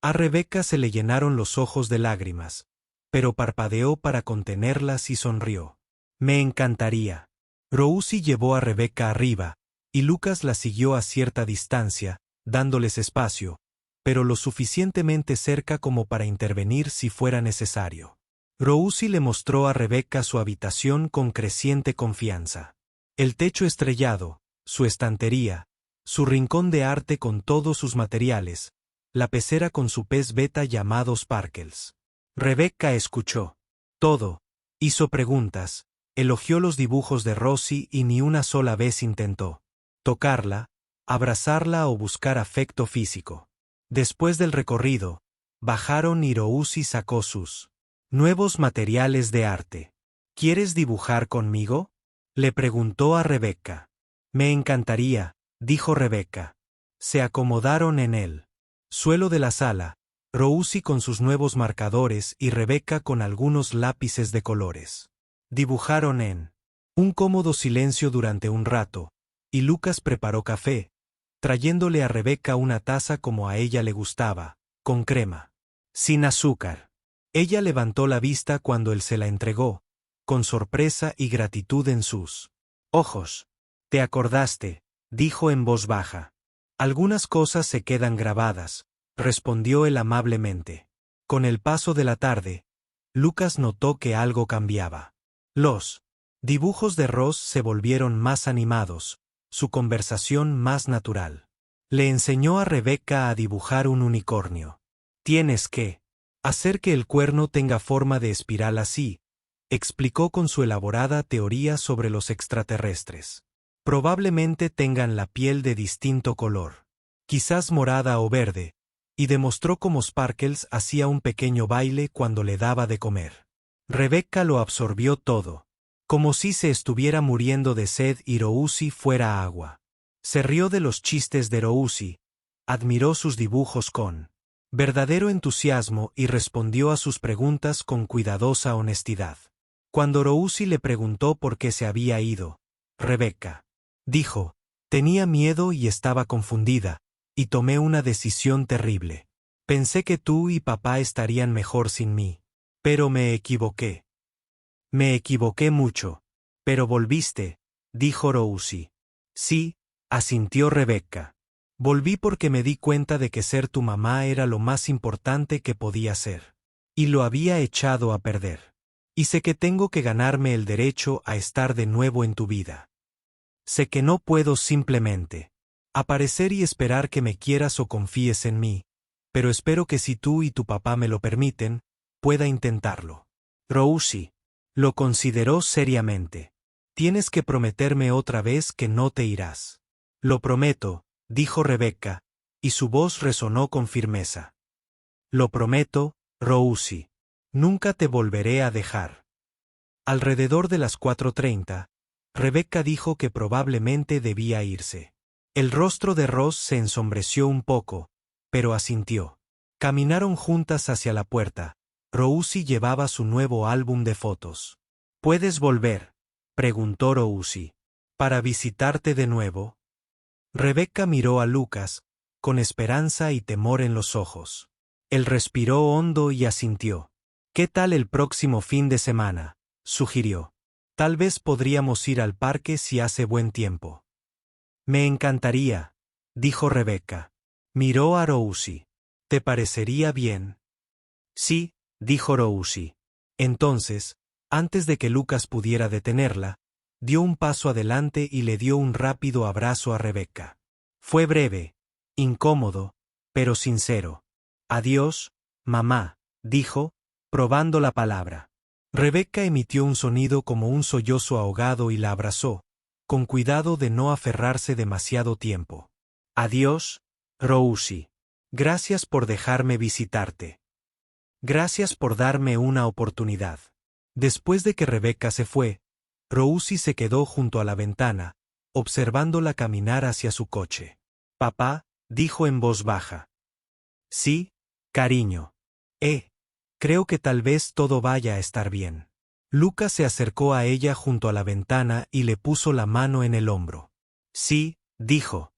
Speaker 1: A Rebecca se le llenaron los ojos de lágrimas, pero parpadeó para contenerlas y sonrió. Me encantaría. Rosie llevó a Rebecca arriba, y Lucas la siguió a cierta distancia, dándoles espacio, pero lo suficientemente cerca como para intervenir si fuera necesario. Rosie le mostró a Rebecca su habitación con creciente confianza. El techo estrellado, su estantería, su rincón de arte con todos sus materiales, la pecera con su pez beta llamado Sparkles. Rebecca escuchó todo, hizo preguntas, elogió los dibujos de Rosie y ni una sola vez intentó tocarla, abrazarla o buscar afecto físico. Después del recorrido, bajaron y Rosie sacó sus nuevos materiales de arte. ¿Quieres dibujar conmigo? Le preguntó a Rebecca. Me encantaría, dijo Rebecca. Se acomodaron en el suelo de la sala, Rosie con sus nuevos marcadores y Rebecca con algunos lápices de colores. Dibujaron en un cómodo silencio durante un rato, y Lucas preparó café, trayéndole a Rebecca una taza como a ella le gustaba, con crema, sin azúcar. Ella levantó la vista cuando él se la entregó, con sorpresa y gratitud en sus ojos. ¿Te acordaste?, dijo en voz baja. Algunas cosas se quedan grabadas, respondió él amablemente. Con el paso de la tarde, Lucas notó que algo cambiaba. Los dibujos de Ross se volvieron más animados, su conversación más natural. Le enseñó a Rebecca a dibujar un unicornio. Tienes que hacer que el cuerno tenga forma de espiral así, explicó con su elaborada teoría sobre los extraterrestres. Probablemente tengan la piel de distinto color, quizás morada o verde, y demostró cómo Sparkles hacía un pequeño baile cuando le daba de comer. Rebecca lo absorbió todo, como si se estuviera muriendo de sed y Rosie fuera agua. Se rió de los chistes de Rosie, admiró sus dibujos con verdadero entusiasmo y respondió a sus preguntas con cuidadosa honestidad. Cuando Rosie le preguntó por qué se había ido, Rebecca dijo, tenía miedo y estaba confundida, y tomé una decisión terrible. Pensé que tú y papá estarían mejor sin mí, pero me equivoqué. Me equivoqué mucho. Pero volviste, dijo Rosie. Sí, asintió Rebecca. Volví porque me di cuenta de que ser tu mamá era lo más importante que podía ser. Y lo había echado a perder. Y sé que tengo que ganarme el derecho a estar de nuevo en tu vida. Sé que no puedo simplemente aparecer y esperar que me quieras o confíes en mí, pero espero que si tú y tu papá me lo permiten, pueda intentarlo.
Speaker 2: Rosie
Speaker 1: Lo consideró seriamente. Tienes que prometerme otra vez que no te irás. Lo prometo, dijo Rebecca, y su voz resonó con firmeza. Lo prometo, Rosie. Nunca te volveré a dejar. Alrededor de las 4:30, Rebecca dijo que probablemente debía irse. El rostro de Ross se ensombreció un poco, pero asintió. Caminaron juntas hacia la puerta. Rosie llevaba su nuevo álbum de fotos. ¿Puedes volver?, preguntó Rosie. ¿Para visitarte de nuevo? Rebecca miró a Lucas, con esperanza y temor en los ojos. Él respiró hondo y asintió. ¿Qué tal el próximo fin de semana?, sugirió. Tal vez podríamos ir al parque si hace buen tiempo. Me encantaría, dijo Rebecca. Miró a Rosie. ¿Te parecería bien? Sí, dijo Rosie. Entonces, antes de que Lucas pudiera detenerla, dio un paso adelante y le dio un rápido abrazo a Rebecca. Fue breve, incómodo, pero sincero. Adiós, mamá, dijo, probando la palabra. Rebecca emitió un sonido como un sollozo ahogado y la abrazó, con cuidado de no aferrarse demasiado tiempo. Adiós, Rosie. Gracias por dejarme visitarte. Gracias por darme una oportunidad. Después de que Rebecca se fue, Rosie se quedó junto a la ventana, observándola caminar hacia su coche. Papá, dijo en voz baja. Sí, cariño. Creo que tal vez todo vaya a estar bien. Lucas se acercó a ella junto a la ventana y le puso la mano en el hombro. Sí, dijo.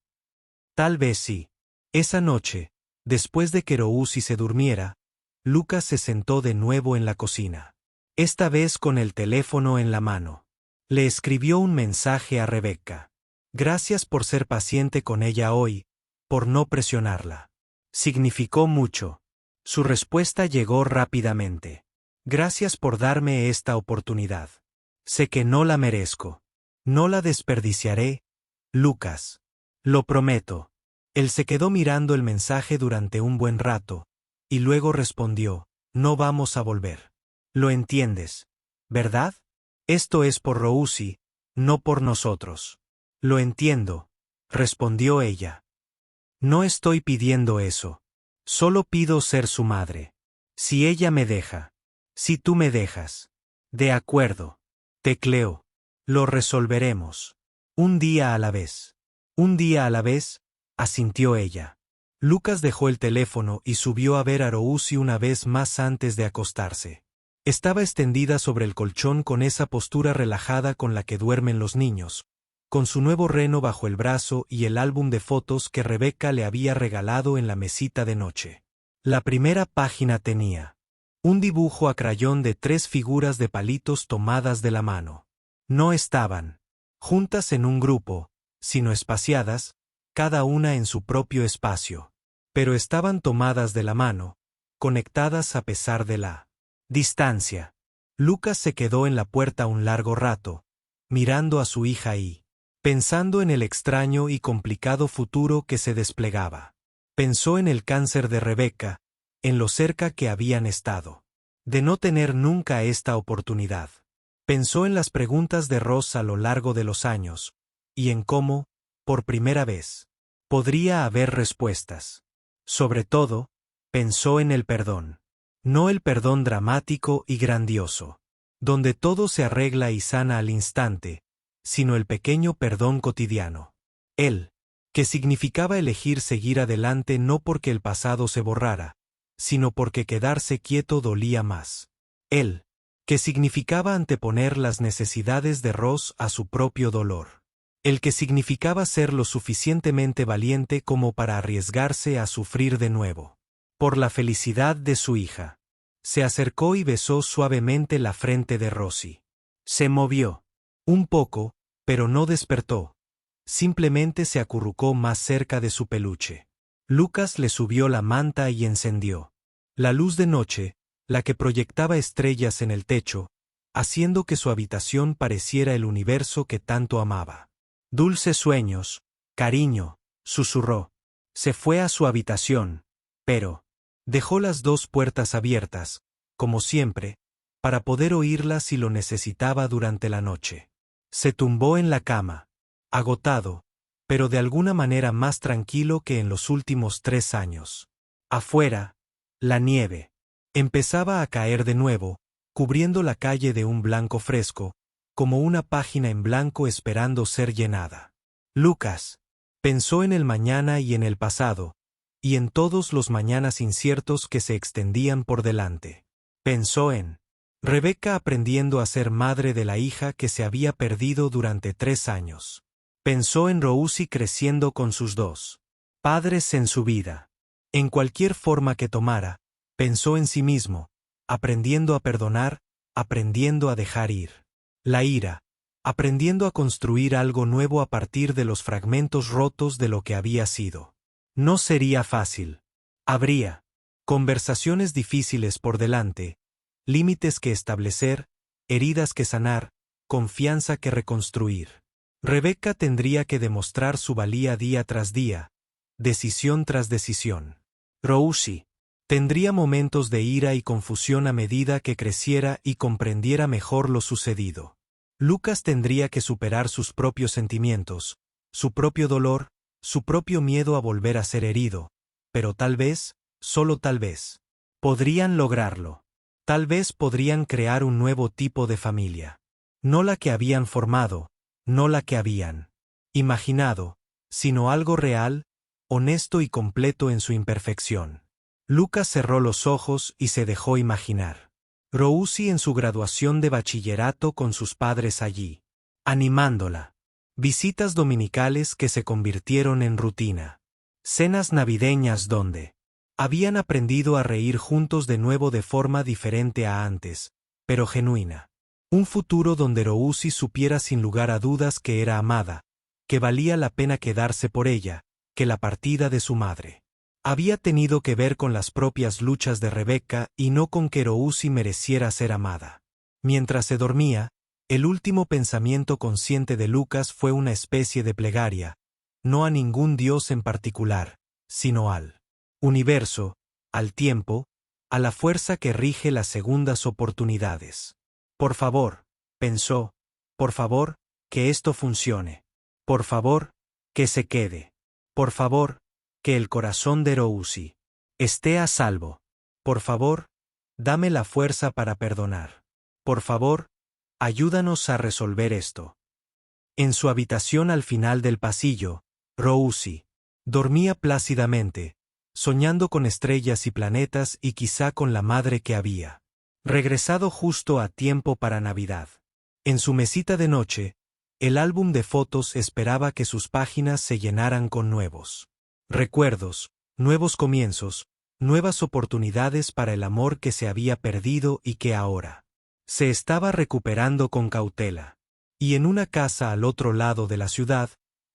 Speaker 1: Tal vez sí. Esa noche, después de que Rosie se durmiera, Lucas se sentó de nuevo en la cocina. Esta vez con el teléfono en la mano. Le escribió un mensaje a Rebecca. Gracias por ser paciente con ella hoy, por no presionarla. Significó mucho. Su respuesta llegó rápidamente. Gracias por darme esta oportunidad. Sé que no la merezco. No la desperdiciaré, Lucas. Lo prometo. Él se quedó mirando el mensaje durante un buen rato, y luego respondió, no vamos a volver. Lo entiendes, ¿verdad? Esto es por Rosie, no por nosotros. Lo entiendo, respondió ella. No estoy pidiendo eso. Solo pido ser su madre. Si ella me deja. Si tú me dejas. De acuerdo. Tecleó. Lo resolveremos. Un día a la vez. Un día a la vez, asintió ella. Lucas dejó el teléfono y subió a ver a Rosie una vez más antes de acostarse. Estaba extendida sobre el colchón con esa postura relajada con la que duermen los niños, con su nuevo reno bajo el brazo y el álbum de fotos que Rebecca le había regalado en la mesita de noche. La primera página tenía un dibujo a crayón de 3 figuras de palitos tomadas de la mano. No estaban juntas en un grupo, sino espaciadas, cada una en su propio espacio. Pero estaban tomadas de la mano, conectadas a pesar de la distancia. Lucas se quedó en la puerta un largo rato, mirando a su hija y pensando en el extraño y complicado futuro que se desplegaba. Pensó en el cáncer de Rebecca, en lo cerca que habían estado de no tener nunca esta oportunidad. Pensó en las preguntas de Ross a lo largo de los años, y en cómo, por primera vez, podría haber respuestas. Sobre todo, pensó en el perdón. No el perdón dramático y grandioso, donde todo se arregla y sana al instante, sino el pequeño perdón cotidiano. Él, que significaba elegir seguir adelante no porque el pasado se borrara, sino porque quedarse quieto dolía más. Él, que significaba anteponer las necesidades de Ross a su propio dolor. El que significaba ser lo suficientemente valiente como para arriesgarse a sufrir de nuevo. Por la felicidad de su hija. Se acercó y besó suavemente la frente de Rosie. Se movió. Un poco, pero no despertó. Simplemente se acurrucó más cerca de su peluche. Lucas le subió la manta y encendió la luz de noche, la que proyectaba estrellas en el techo, haciendo que su habitación pareciera el universo que tanto amaba. Dulces sueños, cariño, susurró. Se fue a su habitación, pero Dejó las dos puertas abiertas, como siempre, para poder oírla si lo necesitaba durante la noche. Se tumbó en la cama, agotado, pero de alguna manera más tranquilo que en los últimos 3 años. Afuera, la nieve empezaba a caer de nuevo, cubriendo la calle de un blanco fresco, como una página en blanco esperando ser llenada. Lucas pensó en el mañana y en el pasado, y en todos los mañanas inciertos que se extendían por delante. Pensó en Rebecca aprendiendo a ser madre de la hija que se había perdido durante 3 años. Pensó en Rousy creciendo con sus 2 padres en su vida. En cualquier forma que tomara, pensó en sí mismo, aprendiendo a perdonar, aprendiendo a dejar ir la ira, aprendiendo a construir algo nuevo a partir de los fragmentos rotos de lo que había sido. No sería fácil. Habría conversaciones difíciles por delante, límites que establecer, heridas que sanar, confianza que reconstruir. Rebecca tendría que demostrar su valía día tras día, decisión tras decisión. Rousy tendría momentos de ira y confusión a medida que creciera y comprendiera mejor lo sucedido. Lucas tendría que superar sus propios sentimientos, su propio dolor, su propio miedo a volver a ser herido, pero tal vez, solo tal vez, podrían lograrlo. Tal vez podrían crear un nuevo tipo de familia. No la que habían formado, no la que habían imaginado, sino algo real, honesto y completo en su imperfección. Lucas cerró los ojos y se dejó imaginar. Rousy en su graduación de bachillerato con sus padres allí, animándola. Visitas dominicales que se convirtieron en rutina. Cenas navideñas donde habían aprendido a reír juntos de nuevo de forma diferente a antes, pero genuina. Un futuro donde Rousy supiera sin lugar a dudas que era amada, que valía la pena quedarse por ella, que la partida de su madre había tenido que ver con las propias luchas de Rebecca y no con que Rousy mereciera ser amada. Mientras se dormía, el último pensamiento consciente de Lucas fue una especie de plegaria, no a ningún dios en particular, sino al universo, al tiempo, a la fuerza que rige las segundas oportunidades. Por favor, pensó, por favor, que esto funcione. Por favor, que se quede. Por favor, que el corazón de Rousy esté a salvo. Por favor, dame la fuerza para perdonar. Por favor, ayúdanos a resolver esto. En su habitación al final del pasillo, Rousy dormía plácidamente, soñando con estrellas y planetas y quizá con la madre que había regresado justo a tiempo para Navidad. En su mesita de noche, el álbum de fotos esperaba que sus páginas se llenaran con nuevos recuerdos, nuevos comienzos, nuevas oportunidades para el amor que se había perdido y que ahora se estaba recuperando con cautela. Y en una casa al otro lado de la ciudad,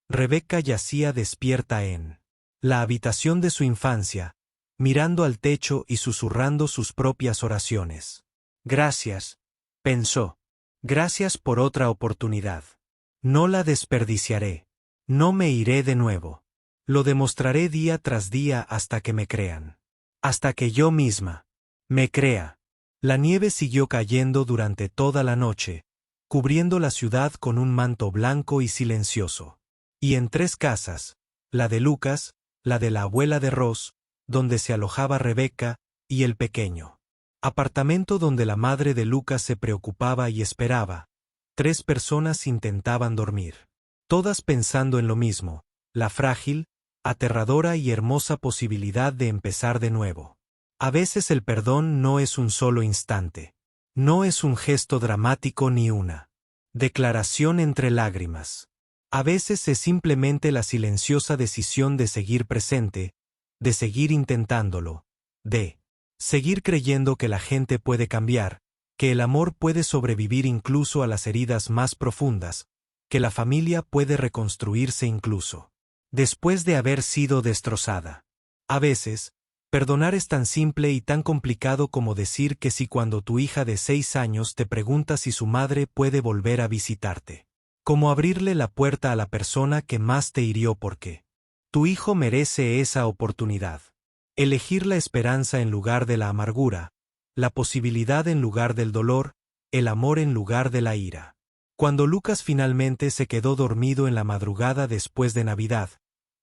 Speaker 1: Rebecca yacía despierta en la habitación de su infancia, mirando al techo y susurrando sus propias oraciones. Gracias, pensó. Gracias por otra oportunidad. No la desperdiciaré. No me iré de nuevo. Lo demostraré día tras día hasta que me crean. Hasta que yo misma me crea. La nieve siguió cayendo durante toda la noche, cubriendo la ciudad con un manto blanco y silencioso. Y en 3 casas, la de Lucas, la de la abuela de Ross, donde se alojaba Rebecca, y el pequeño apartamento donde la madre de Lucas se preocupaba y esperaba, 3 personas intentaban dormir. Todas pensando en lo mismo, la frágil, aterradora y hermosa posibilidad de empezar de nuevo. A veces el perdón no es un solo instante. No es un gesto dramático ni una declaración entre lágrimas. A veces es simplemente la silenciosa decisión de seguir presente, de seguir intentándolo, de seguir creyendo que la gente puede cambiar, que el amor puede sobrevivir incluso a las heridas más profundas, que la familia puede reconstruirse incluso después de haber sido destrozada. A veces, perdonar es tan simple y tan complicado como decir que si cuando tu hija de 6 años te pregunta si su madre puede volver a visitarte. Como abrirle la puerta a la persona que más te hirió porque tu hijo merece esa oportunidad. Elegir la esperanza en lugar de la amargura, la posibilidad en lugar del dolor, el amor en lugar de la ira. Cuando Lucas finalmente se quedó dormido en la madrugada después de Navidad,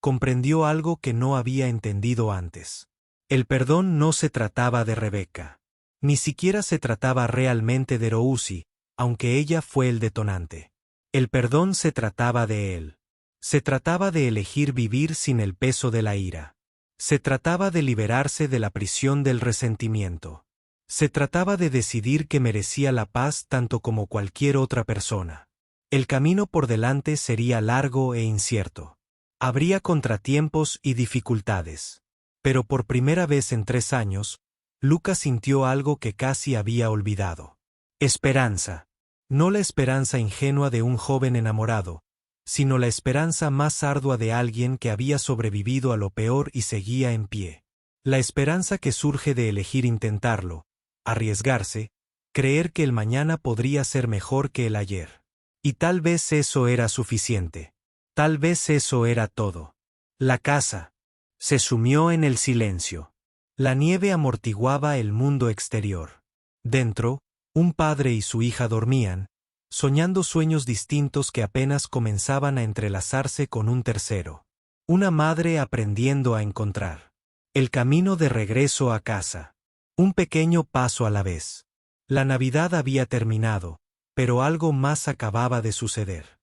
Speaker 1: comprendió algo que no había entendido antes. El perdón no se trataba de Rebeca. Ni siquiera se trataba realmente de Rousi, aunque ella fue el detonante. El perdón se trataba de él. Se trataba de elegir vivir sin el peso de la ira. Se trataba de liberarse de la prisión del resentimiento. Se trataba de decidir que merecía la paz tanto como cualquier otra persona. El camino por delante sería largo e incierto. Habría contratiempos y dificultades. Pero por primera vez en 3 años, Lucas sintió algo que casi había olvidado. Esperanza. No la esperanza ingenua de un joven enamorado, sino la esperanza más ardua de alguien que había sobrevivido a lo peor y seguía en pie. La esperanza que surge de elegir intentarlo, arriesgarse, creer que el mañana podría ser mejor que el ayer. Y tal vez eso era suficiente. Tal vez eso era todo. La casa se sumió en el silencio. La nieve amortiguaba el mundo exterior. Dentro, un padre y su hija dormían, soñando sueños distintos que apenas comenzaban a entrelazarse con un tercero. Una madre aprendiendo a encontrar el camino de regreso a casa. Un pequeño paso a la vez. La Navidad había terminado, pero algo más acababa de suceder.